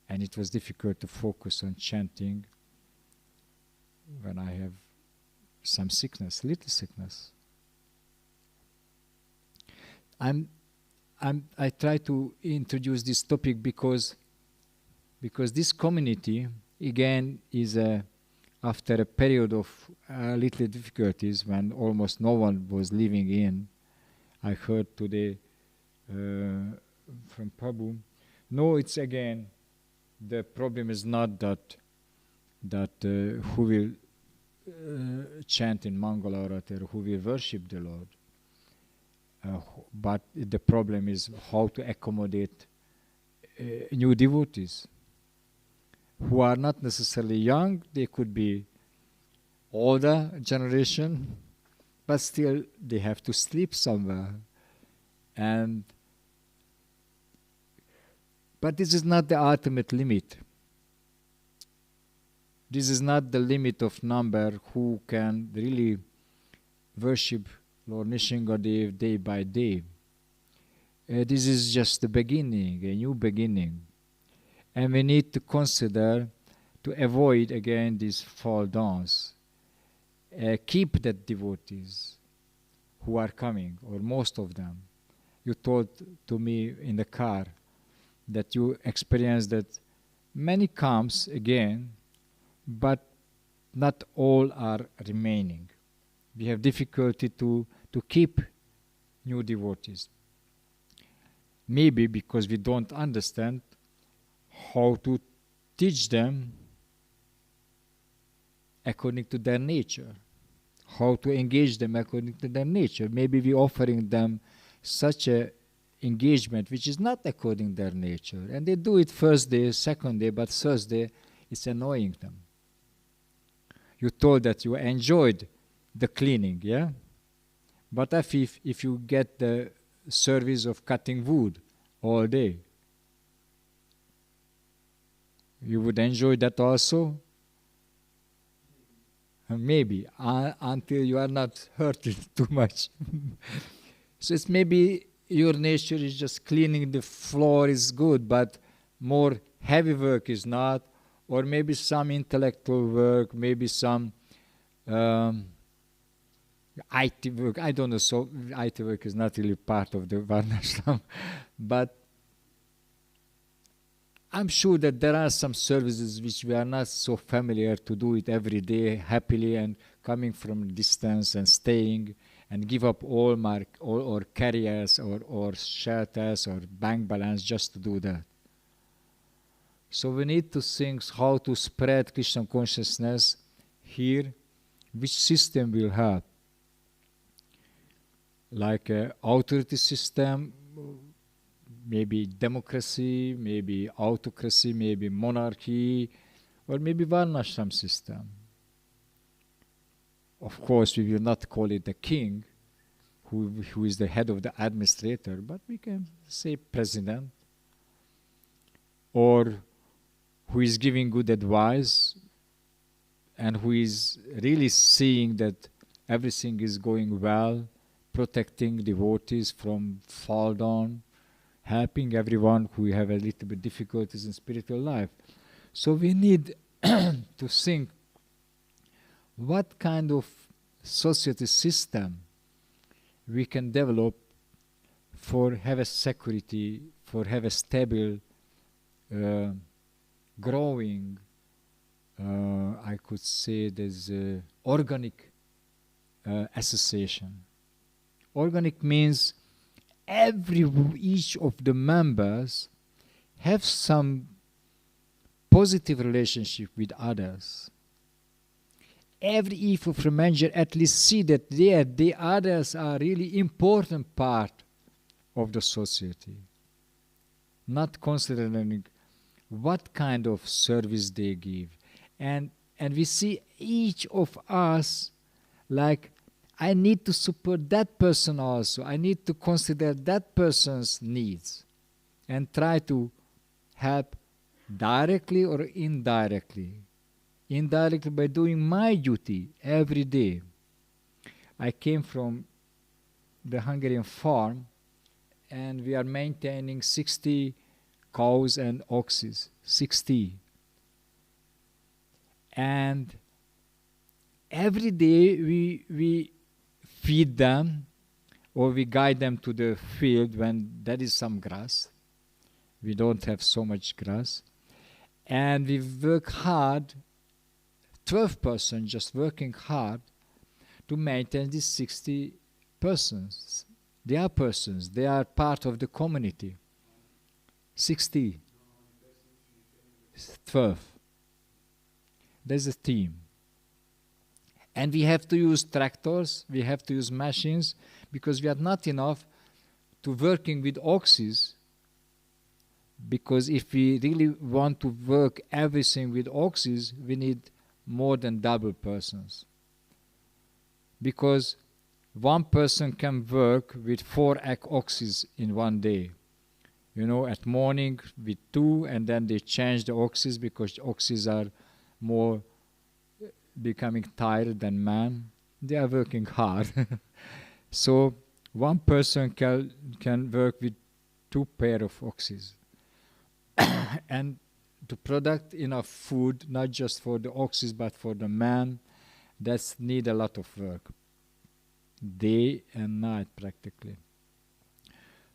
And it was difficult to focus on chanting when I have some sickness, little sickness. I try to introduce this topic because this community again is after a period of little difficulties when almost no one was living in. I heard today from Prabhu. No, it's again the problem is not that who will chant in Mangala Arati or who will worship the Lord. But the problem is how to accommodate new devotees who are not necessarily young. They could be older generation, but still they have to sleep somewhere. But this is not the ultimate limit. This is not the limit of number who can really worship Lord Nishingadev day by day. This is just the beginning, a new beginning. And we need to consider to avoid again these fall downs. Keep the devotees who are coming, or most of them. You told to me in the car that you experienced that many comes again, but not all are remaining. We have difficulty to keep new devotees. Maybe because we don't understand how to teach them according to their nature, how to engage them according to their nature. Maybe we're offering them such a engagement which is not according to their nature, and they do it first day, second day, but third day it's annoying them. You told that you enjoyed the cleaning, yeah? But if you get the service of cutting wood all day, you would enjoy that also? Maybe, until you are not hurting too much. So it's maybe your nature is just cleaning the floor is good, but more heavy work is not, or maybe some intellectual work, maybe some IT work. I don't know, so IT work is not really part of the Varnashram, but I'm sure that there are some services which we are not so familiar to do it every day happily and coming from a distance and staying and give up all our careers or shelters or bank balance just to do that. So we need to think how to spread Krishna consciousness here, which system will help. Like an authority system, maybe democracy, maybe autocracy, maybe monarchy, or maybe Varnashram system. Of course, we will not call it the king, who is the head of the administrator, but we can say president, or who is giving good advice, and who is really seeing that everything is going well, protecting devotees from fall down, helping everyone who have a little bit difficulties in spiritual life. So we need to think what kind of society system we can develop for have a security, for have a stable, growing, I could say there's organic association. Organic means each of the members have some positive relationship with others. Every if of a manager at least see that the others are really important part of the society. Not considering what kind of service they give. And we see each of us like, I need to support that person also. I need to consider that person's needs and try to help directly or indirectly. Indirectly by doing my duty every day. I came from the Hungarian farm and we are maintaining 60 cows and oxes. 60. And every day we feed them or we guide them to the field when there is some grass. We don't have so much grass. And we work hard, 12 persons just working hard to maintain these 60 persons. They are persons, they are part of the community. 60. 12. There's a team. And we have to use tractors, we have to use machines, because we are not enough to working with oxes. Because if we really want to work everything with oxes, we need more than double persons. Because one person can work with 4 oxes in one day. You know, at morning with 2, and then they change the oxes because oxes are more becoming tired than man. They are working hard. So one person can work with 2 pair of oxes. And to produce enough food, not just for the oxes but for the man, that's need a lot of work, day and night practically.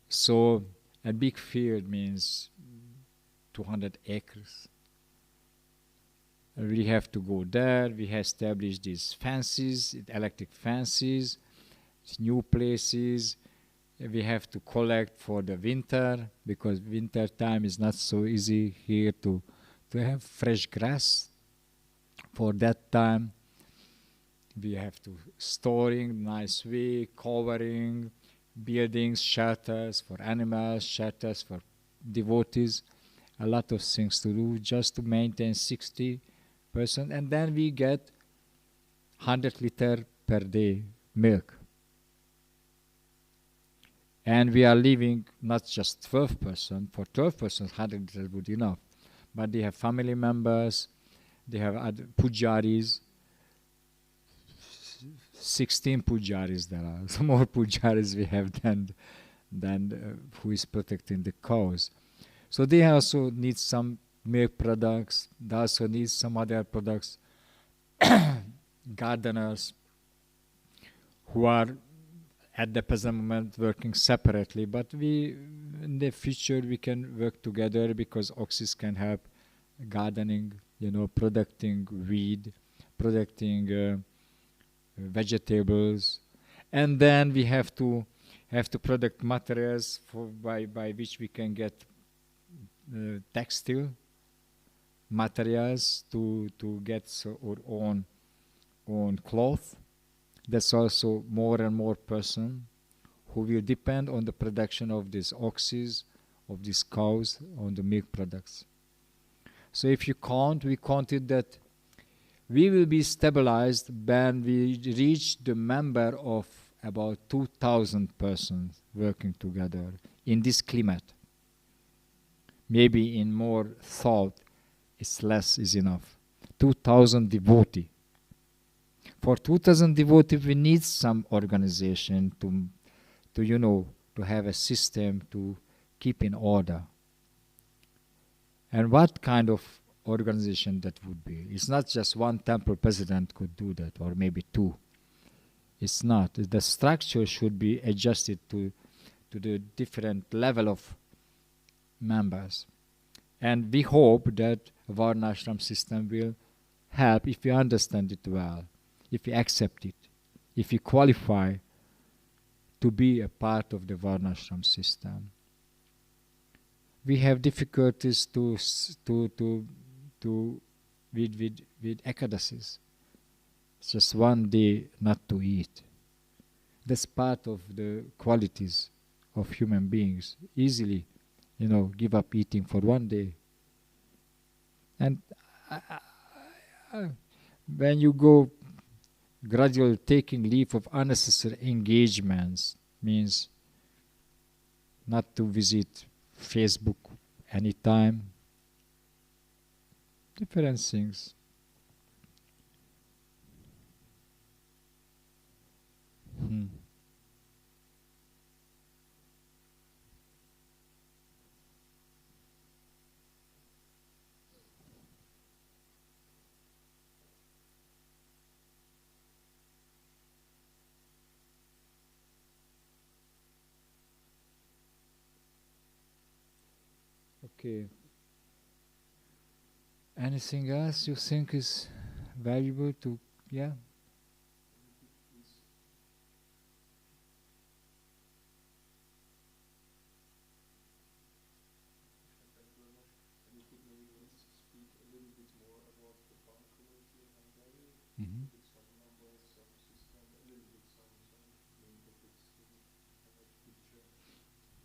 So a big field means 200 acres. We have to go there. We have established these fences, electric fences, new places. We have to collect for the winter, because winter time is not so easy here to have fresh grass. For that time, we have to storing nice way, covering, buildings, shelters for animals, shelters for devotees, a lot of things to do just to maintain 60%. And then we get 100 liter per day milk. And we are living not just 12 persons. For 12 persons, 100 liters would be enough. But they have family members, they have other pujaris, 16 pujaris there are. Some more pujaris we have than who is protecting the cows. So they also need some milk products. They also need some other products. Gardeners who are at the present moment working separately, but in the future we can work together, because oxes can help gardening, producing weed, producing vegetables, and then we have to product materials by which we can get textile materials to get our own cloth. That's also more and more person who will depend on the production of these oxes, of these cows, on the milk products. So if you count, we counted that we will be stabilized when we reach the number of about 2,000 persons working together in this climate. Maybe in more thought, it's less is enough. 2,000 devotees. For 2,000 devotees, we need some organization to have a system to keep in order. And what kind of organization that would be? It's not just one temple president could do that, or maybe 2. It's not. The structure should be adjusted to the different level of members. And we hope that Varnashram system will help if we understand it well, if we accept it, if we qualify to be a part of the Varnashram system. We have difficulties with ekadasis. It's just one day not to eat. That's part of the qualities of human beings. Easily, give up eating for one day. And when you go gradually taking leave of unnecessary engagements, means not to visit Facebook anytime, different things. Okay. Anything else you think is valuable to, yeah? Mm-hmm.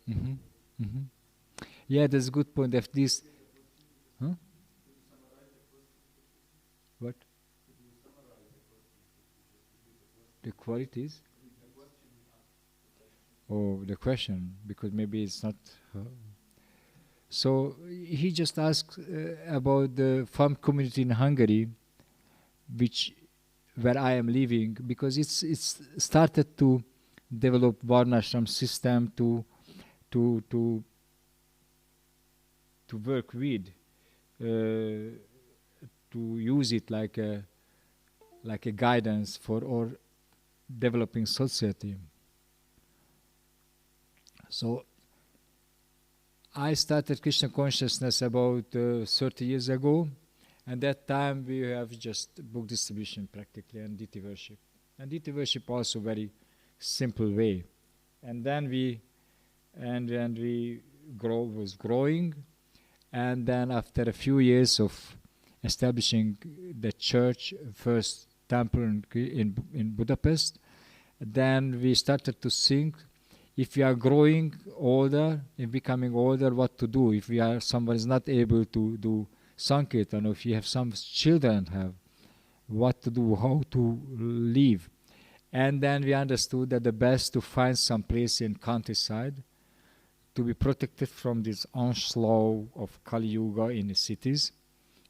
Mm-hmm. Mm-hmm. Yeah, that's a good point. If this, huh? What? The qualities? Or the question, because maybe it's not. So he just asked about the farm community in Hungary, which where I am living, because it's started to develop Varnashram system to to to work with, to use it like a guidance for our developing society. So I started Krishna consciousness about 30 years ago, and that time we have just book distribution practically and deity worship. And deity worship also very simple way. And then we was growing, and then after a few years of establishing the church, first temple in Budapest, then we started to think, if we are growing older and becoming older, what to do? If someone is not able to do Sankirtan, or if you have some children have, what to do, how to live. And then we understood that the best to find some place in countryside to be protected from this onslaught of Kali Yuga in the cities,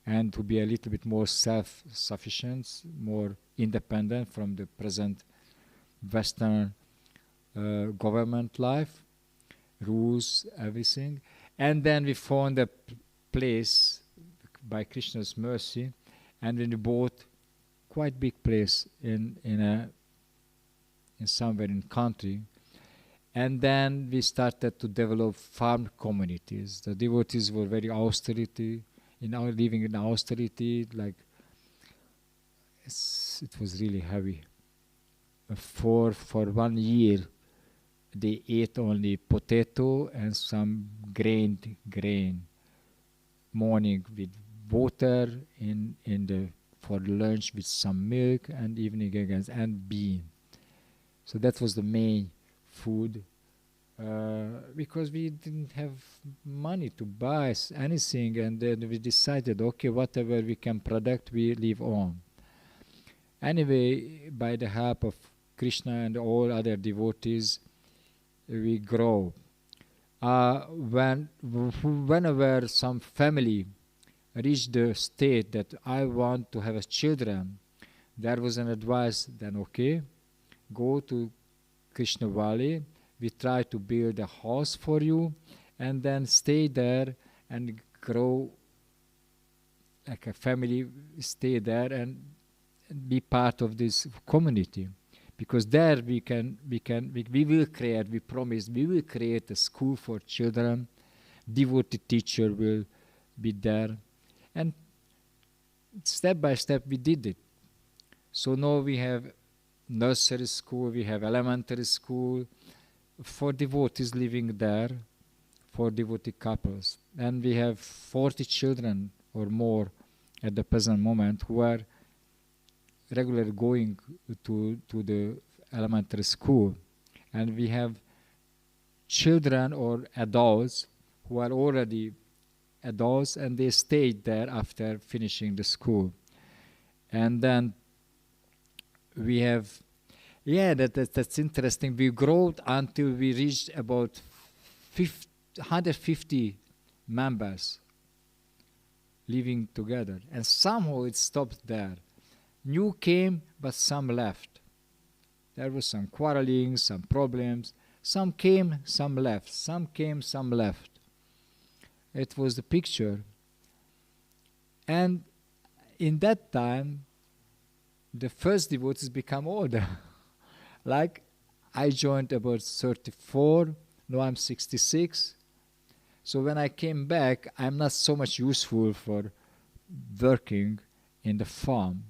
and to be a little bit more self-sufficient, more independent from the present Western government life, rules, everything. And then we found a place by Krishna's mercy, and we bought quite big place in somewhere in country. And then we started to develop farm communities. The devotees were very austerity, living in austerity, like it was really heavy. For 1 year, they ate only potato and some grain. Morning with water, for lunch with some milk, and evening again and bean. So that was the main food, because we didn't have money to buy anything, and then we decided, okay, whatever we can produce, we live on. Anyway, by the help of Krishna and all other devotees, we grow. Whenever some family reached the state that I want to have a children, there was an advice, then okay, go to Krishna Valley, we try to build a house for you, and then stay there and grow like a family, stay there and be part of this community. Because there we will create, we promise, we will create a school for children, devotee teacher will be there, and step by step we did it. So now we have nursery school, we have elementary school for devotees living there, for devotee couples. And we have 40 children or more at the present moment who are regularly going to the elementary school. And we have children or adults who are already adults, and they stayed there after finishing the school. And then we have, that's interesting. We grew until we reached about 150 members living together. And somehow it stopped there. New came, but some left. There was some quarreling, some problems. Some came, some left. Some came, some left. It was the picture. And in that time, the first devotees become older. Like I joined about 34, now I'm 66. So when I came back, I'm not so much useful for working in the farm.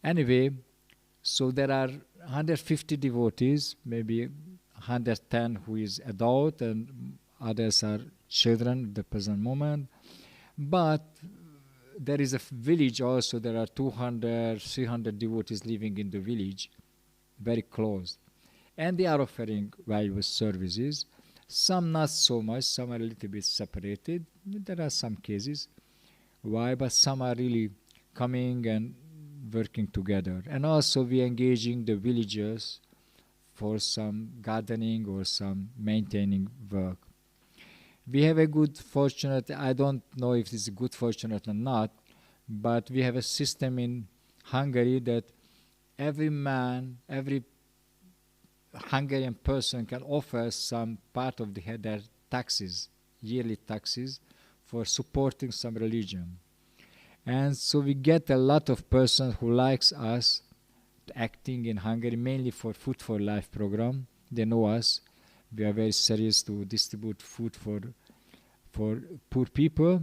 Anyway, so there are 150 devotees, maybe 110 who is adult and others are children at the present moment. But there is a village also, there are 200, 300 devotees living in the village, very close. And they are offering valuable services. Some not so much, some are a little bit separated. There are some cases. Why? But some are really coming and working together. And also we engaging the villagers for some gardening or some maintaining work. We have a good fortunate, I don't know if it's good fortunate or not, but we have a system in Hungary that every man, every Hungarian person can offer some part of their taxes, yearly taxes, for supporting some religion. And so we get a lot of persons who likes us acting in Hungary, mainly for Food for Life program. They know us. We are very serious to distribute food for poor people,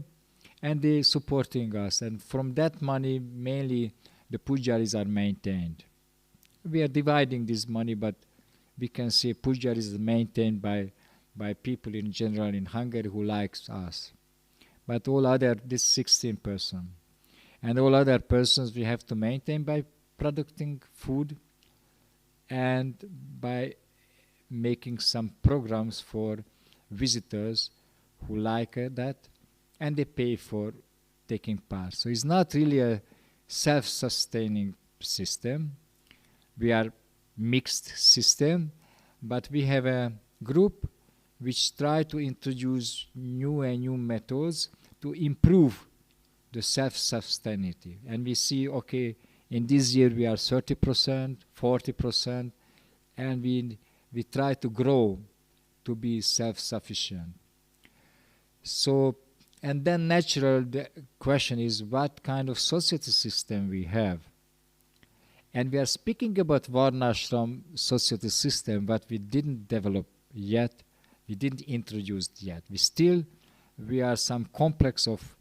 and they supporting us. And from that money, mainly the pujaris are maintained. We are dividing this money, but we can say pujaris is maintained by people in general in Hungary who likes us. But all other, this 16 person. And all other persons we have to maintain by producing food and by making some programs for visitors who like that, and they pay for taking part. So it's not really a self-sustaining system. We are mixed system, but we have a group which try to introduce new and new methods to improve the self-sustainability. And we see, okay, in this year we are 30%, 40%, and we try to grow to be self-sufficient. So, and then natural, the question is what kind of society system we have. And we are speaking about Varnashram society system, but we didn't develop yet, we didn't introduce yet. We are some complex of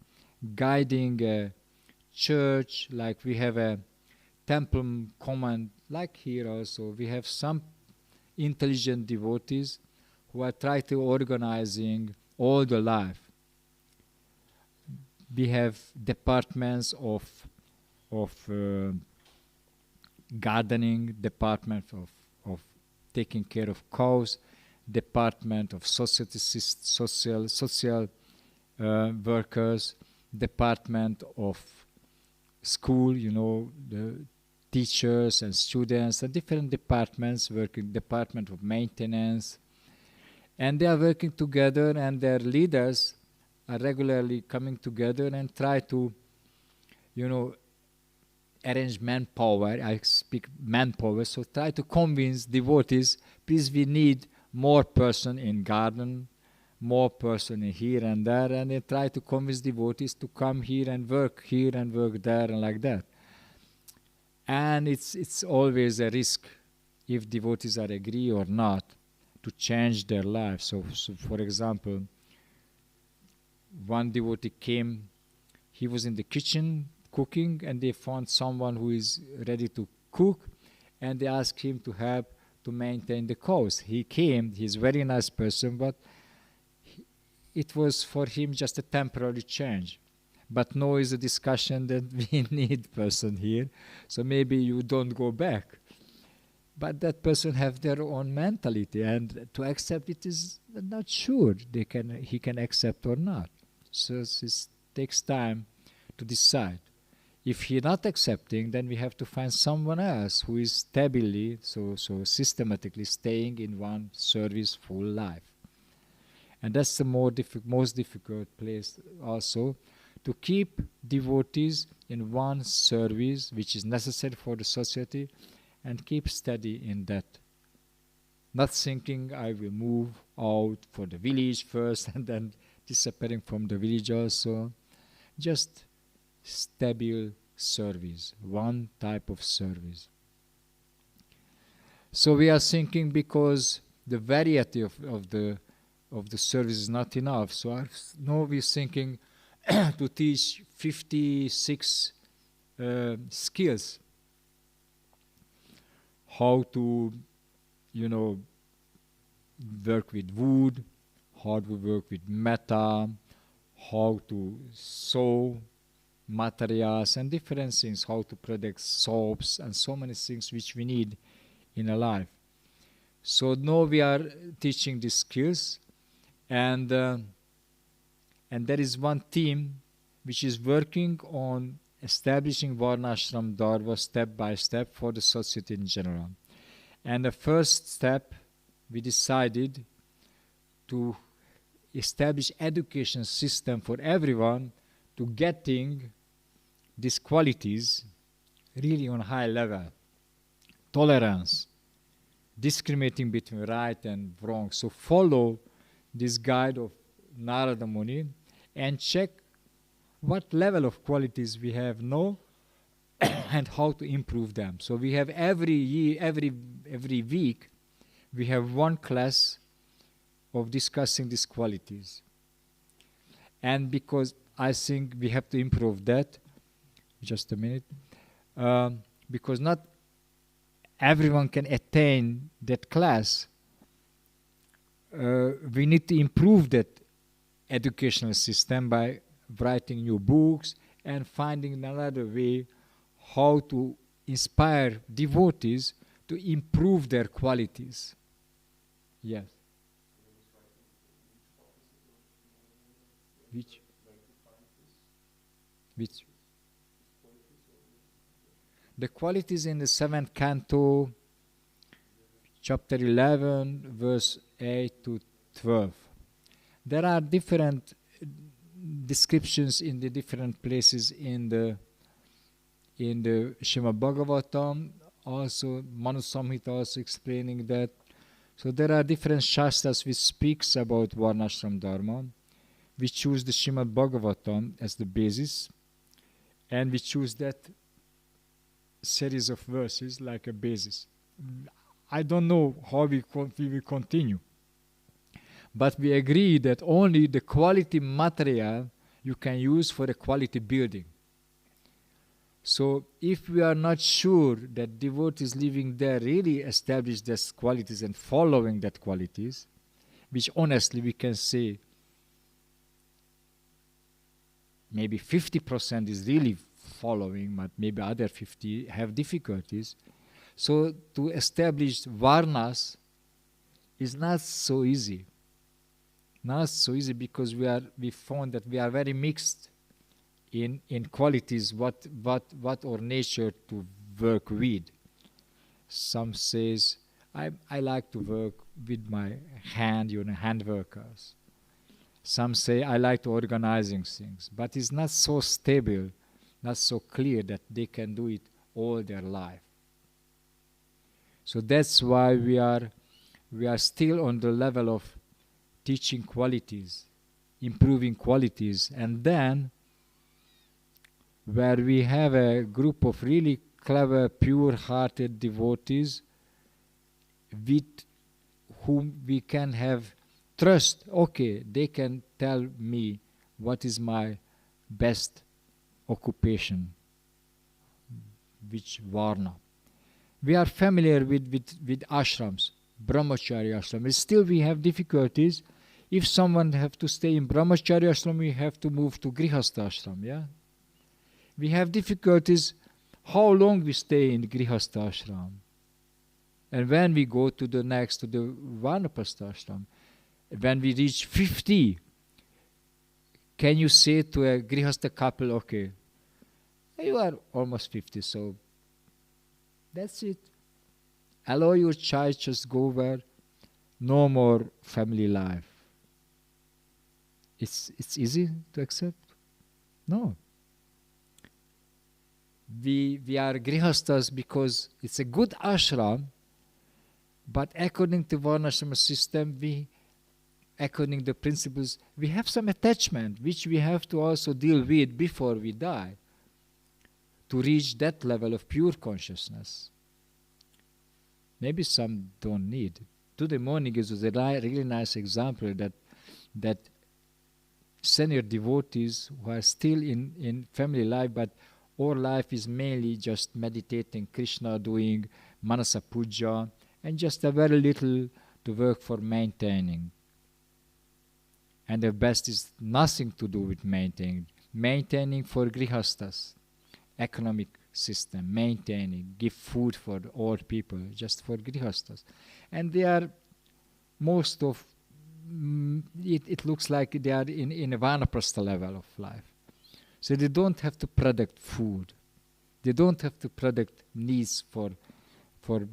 guiding a church, like we have a temple command, like here also. We have some intelligent devotees who are trying to organizing all the life. We have departments of gardening, department of taking care of cows, department of social workers, department of school, the teachers and students, and different departments working, department of maintenance. And they are working together, and their leaders are regularly coming together and try to, arrange manpower. I speak manpower, so try to convince devotees, please, we need more person in garden, more person in here and there, and they try to convince devotees to come here and work there and like that. And it's always a risk if devotees are agree or not to change their life. So for example, one devotee came, he was in the kitchen cooking, and they found someone who is ready to cook, and they asked him to help to maintain the cows. He came, he's a very nice person, but it was for him just a temporary change. But now is a discussion that we need person here, so maybe you don't go back. But that person have their own mentality, and to accept it is not sure he can accept or not. So it takes time to decide. If he not accepting, then we have to find someone else who is stably, so systematically staying in one service full life. And that's the most difficult place also, to keep devotees in one service which is necessary for the society, and keep steady in that. Not thinking I will move out for the village first and then disappearing from the village also. Just stable service, one type of service. So we are thinking, because the variety of the of the service is not enough. So now we're thinking to teach 56 skills. How to, work with wood, how to work with metal, how to sew materials and different things, how to produce soaps and so many things which we need in a life. So now we are teaching these skills, and there is one team which is working on establishing Varnashram Dharma step by step for the society in general. And the first step, we decided to establish education system for everyone to getting these qualities really on high level. Tolerance, discriminating between right and wrong. So follow this guide of Narada Muni and check what level of qualities we have now and how to improve them. So we have every week, we have one class of discussing these qualities. And because I think we have to improve that, just a minute, because not everyone can attain that class. We need to improve that educational system by writing new books and finding another way how to inspire devotees to improve their qualities. Yes. Which? The qualities in the 7th canto, chapter 11, verse 8 to 12. There are different descriptions in the different places in the Srimad Bhagavatam, also Manu Samhita also explaining that. So there are different shastras which speaks about Varnashram Dharma. We choose the Srimad Bhagavatam as the basis, and we choose that series of verses like a basis. I don't know how we will continue, but we agree that only the quality material you can use for the quality building. So if we are not sure that devotees living there really establish these qualities and following that qualities, which honestly we can say maybe 50% is really following, but maybe other 50 have difficulties. So to establish varnas is not so easy. Not so easy because we found that we are very mixed in qualities, what our nature to work with. Some says, I like to work with my hand workers. Some say, I like to organizing things. But it's not so stable, not so clear that they can do it all their life. So that's why we are still on the level of teaching qualities, improving qualities, and then where we have a group of really clever, pure-hearted devotees with whom we can have trust. Okay, they can tell me what is my best occupation, which varna. We are familiar with ashrams, brahmachari ashram. Still we have difficulties. If someone have to stay in brahmachari ashram, we have to move to grihastha ashram, yeah? We have difficulties how long we stay in grihastha ashram. And when we go to the next, to the vanaprastha ashram, when we reach 50, can you say to a grihastha couple, okay, you are almost 50, so that's it. Allow your child just go where no more family life. It's easy to accept? No. We are grihasthas because it's a good ashram, but according to Varnashram system, according to the principles, we have some attachment which we have to also deal with before we die to reach that level of pure consciousness. Maybe some don't need, today morning is a really nice example that senior devotees who are still in family life, but our life is mainly just meditating Krishna, doing manasa puja, and just a very little to work for maintaining. And the best is nothing to do with maintaining for grihastas, economic system, maintaining, give food for all people, just for grihastas. And they are most of it looks like they are in a vanaprastha level of life. So they don't have to product food. They don't have to product needs for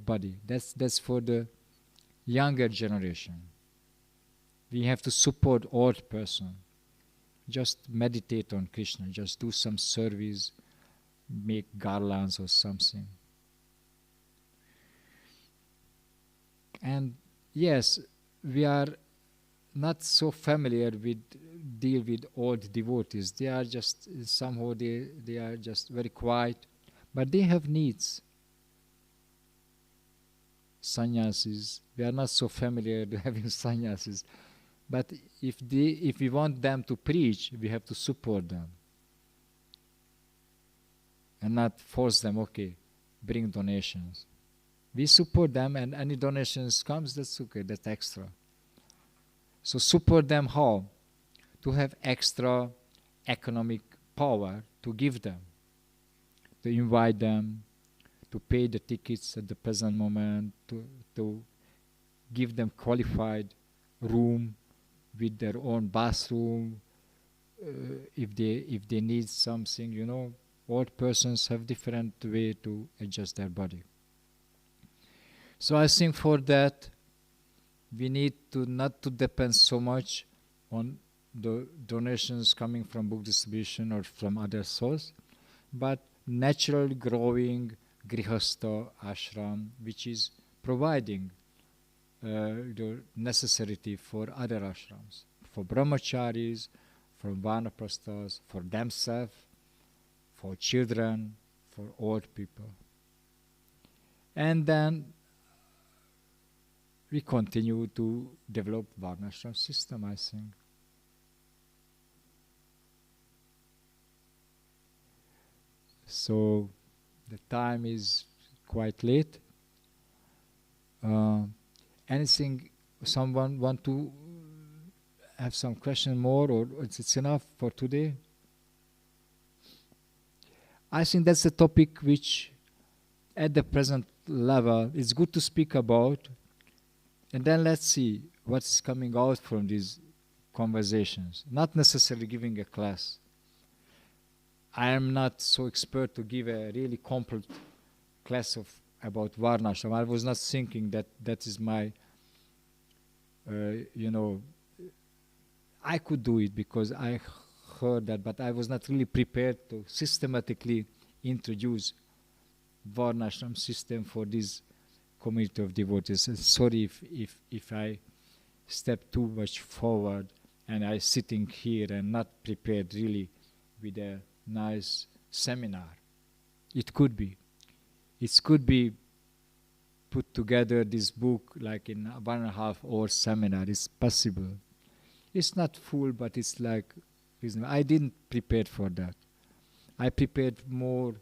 body. That's for the younger generation. We have to support old person. Just meditate on Krishna. Just do some service, make garlands or something. And yes, we are not so familiar with deal with old devotees. They are just somehow they are just very quiet, but they have needs. Sannyasis, we are not so familiar with having sannyasis, but if we want them to preach, we have to support them and not force them. Okay, bring donations. We support them, and any donations comes, that's okay, that's extra. So support them how? To have extra economic power to give them, to invite them, to pay the tickets at the present moment, to give them qualified room with their own bathroom, if they need something, old persons have different way to adjust their body. So I think for that, we need to not to depend so much on the donations coming from book distribution or from other sources, but naturally growing grihastha ashram, which is providing the necessity for other ashrams, for brahmacharis, for vanaprasthas, for themselves, for children, for old people. And then we continue to develop varnashram system, I think. So the time is quite late. Anything, someone want to have some question more, or it's enough for today? I think that's a topic which at the present level it's good to speak about. And then let's see what's coming out from these conversations. Not necessarily giving a class. I am not so expert to give a really complete class about Varnashram. I was not thinking that is my, I could do it because I heard that, but I was not really prepared to systematically introduce Varnashram system for this community of devotees. Sorry if I step too much forward and I sitting here and not prepared really with a nice seminar. It could be put together this book like in 1.5 hour seminar. It's possible. It's not full, but it's like reasonable. I didn't prepare for that. I prepared more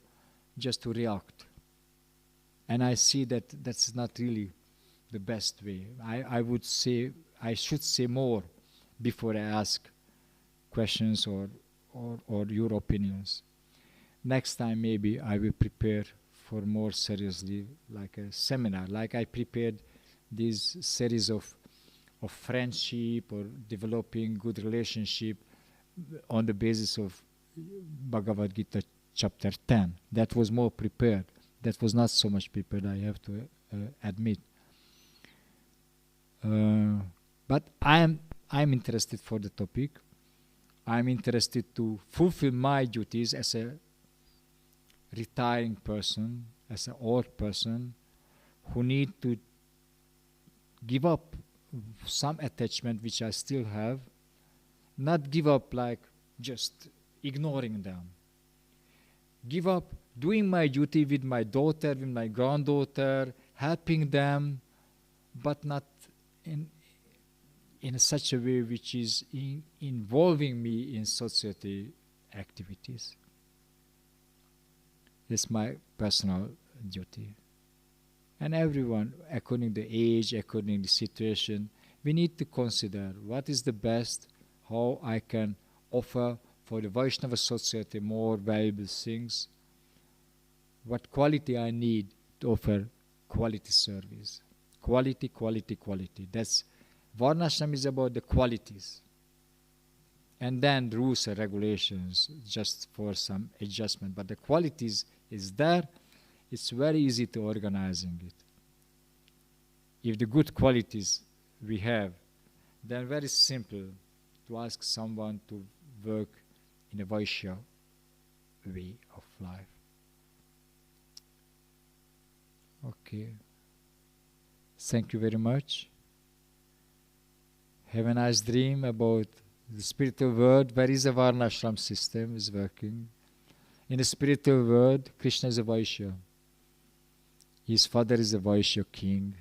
just to react. And I see that that's not really the best way. I should say more before I ask questions or your opinions. Next time maybe I will prepare for more seriously like a seminar, like I prepared this series of friendship or developing good relationship on the basis of Bhagavad Gita chapter 10. That was more prepared. That was not so much prepared, I have to admit. But I'm interested for the topic. I'm interested to fulfill my duties as a retiring person, as an old person who need to give up some attachment which I still have, not give up like just ignoring them. Give up doing my duty with my daughter, with my granddaughter, helping them, but not in such a way which is involving me in society activities. It's my personal duty. And everyone, according to the age, according to the situation, we need to consider what is the best, how I can offer for the Vaishnava society more valuable things, what quality I need to offer quality service. Quality, quality, quality. That's Varnashram is about the qualities. And then rules and regulations just for some adjustment. But the qualities is there. It's very easy to organizing it. If the good qualities we have, then very simple to ask someone to work in a Vaishya way of life. Okay. Thank you very much. Have a nice dream about the spiritual world. Where is a Varnashram system is working? In the spiritual world, Krishna is a Vaishya. His father is a Vaishya king.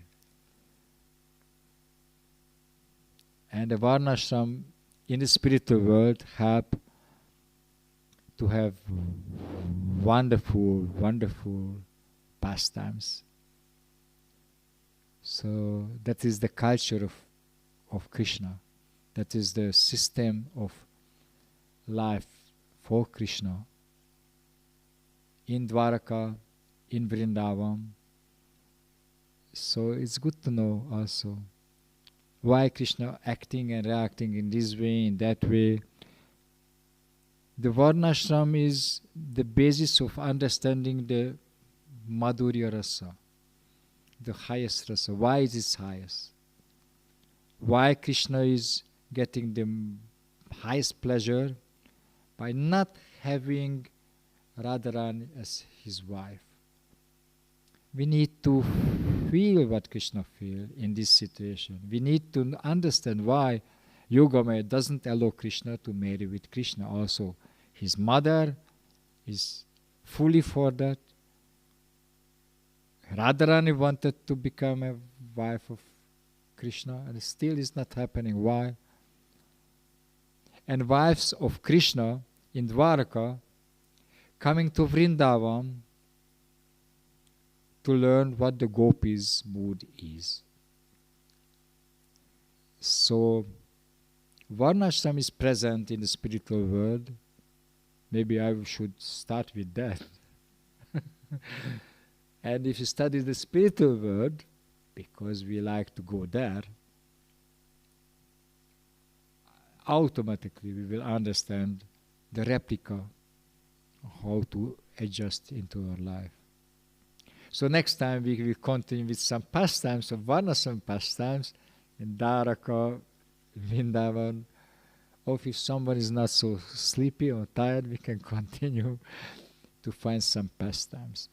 And the Varnashram in the spiritual world help to have wonderful, wonderful pastimes. So that is the culture of Krishna. That is the system of life for Krishna. In Dwaraka, in Vrindavan. So it's good to know also why Krishna acting and reacting in this way, in that way. The Varnashram is the basis of understanding the Madhurya Rasa, the highest rasa. Why is it highest? Why Krishna is getting the highest pleasure? By not having Radharani as his wife. We need to feel what Krishna feels in this situation. We need to understand why Yogamaya doesn't allow Krishna to marry with Krishna. Also, his mother is fully for that. Radharani wanted to become a wife of Krishna, and it still is not happening. Why? And wives of Krishna in Dwaraka coming to Vrindavan to learn what the gopis' mood is. So, Varnashram is present in the spiritual world. Maybe I should start with that. And if you study the spiritual world, because we like to go there, automatically we will understand the replica, how to adjust into our life. So next time we will continue with some pastimes of Varnashram pastimes in Dwaraka, Vrindavan. Or if someone is not so sleepy or tired, we can continue to find some pastimes.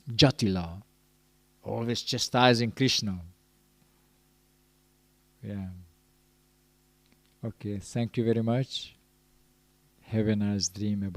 Jatila, always chastising Krishna. Yeah. Okay, thank you very much. Have a nice dream about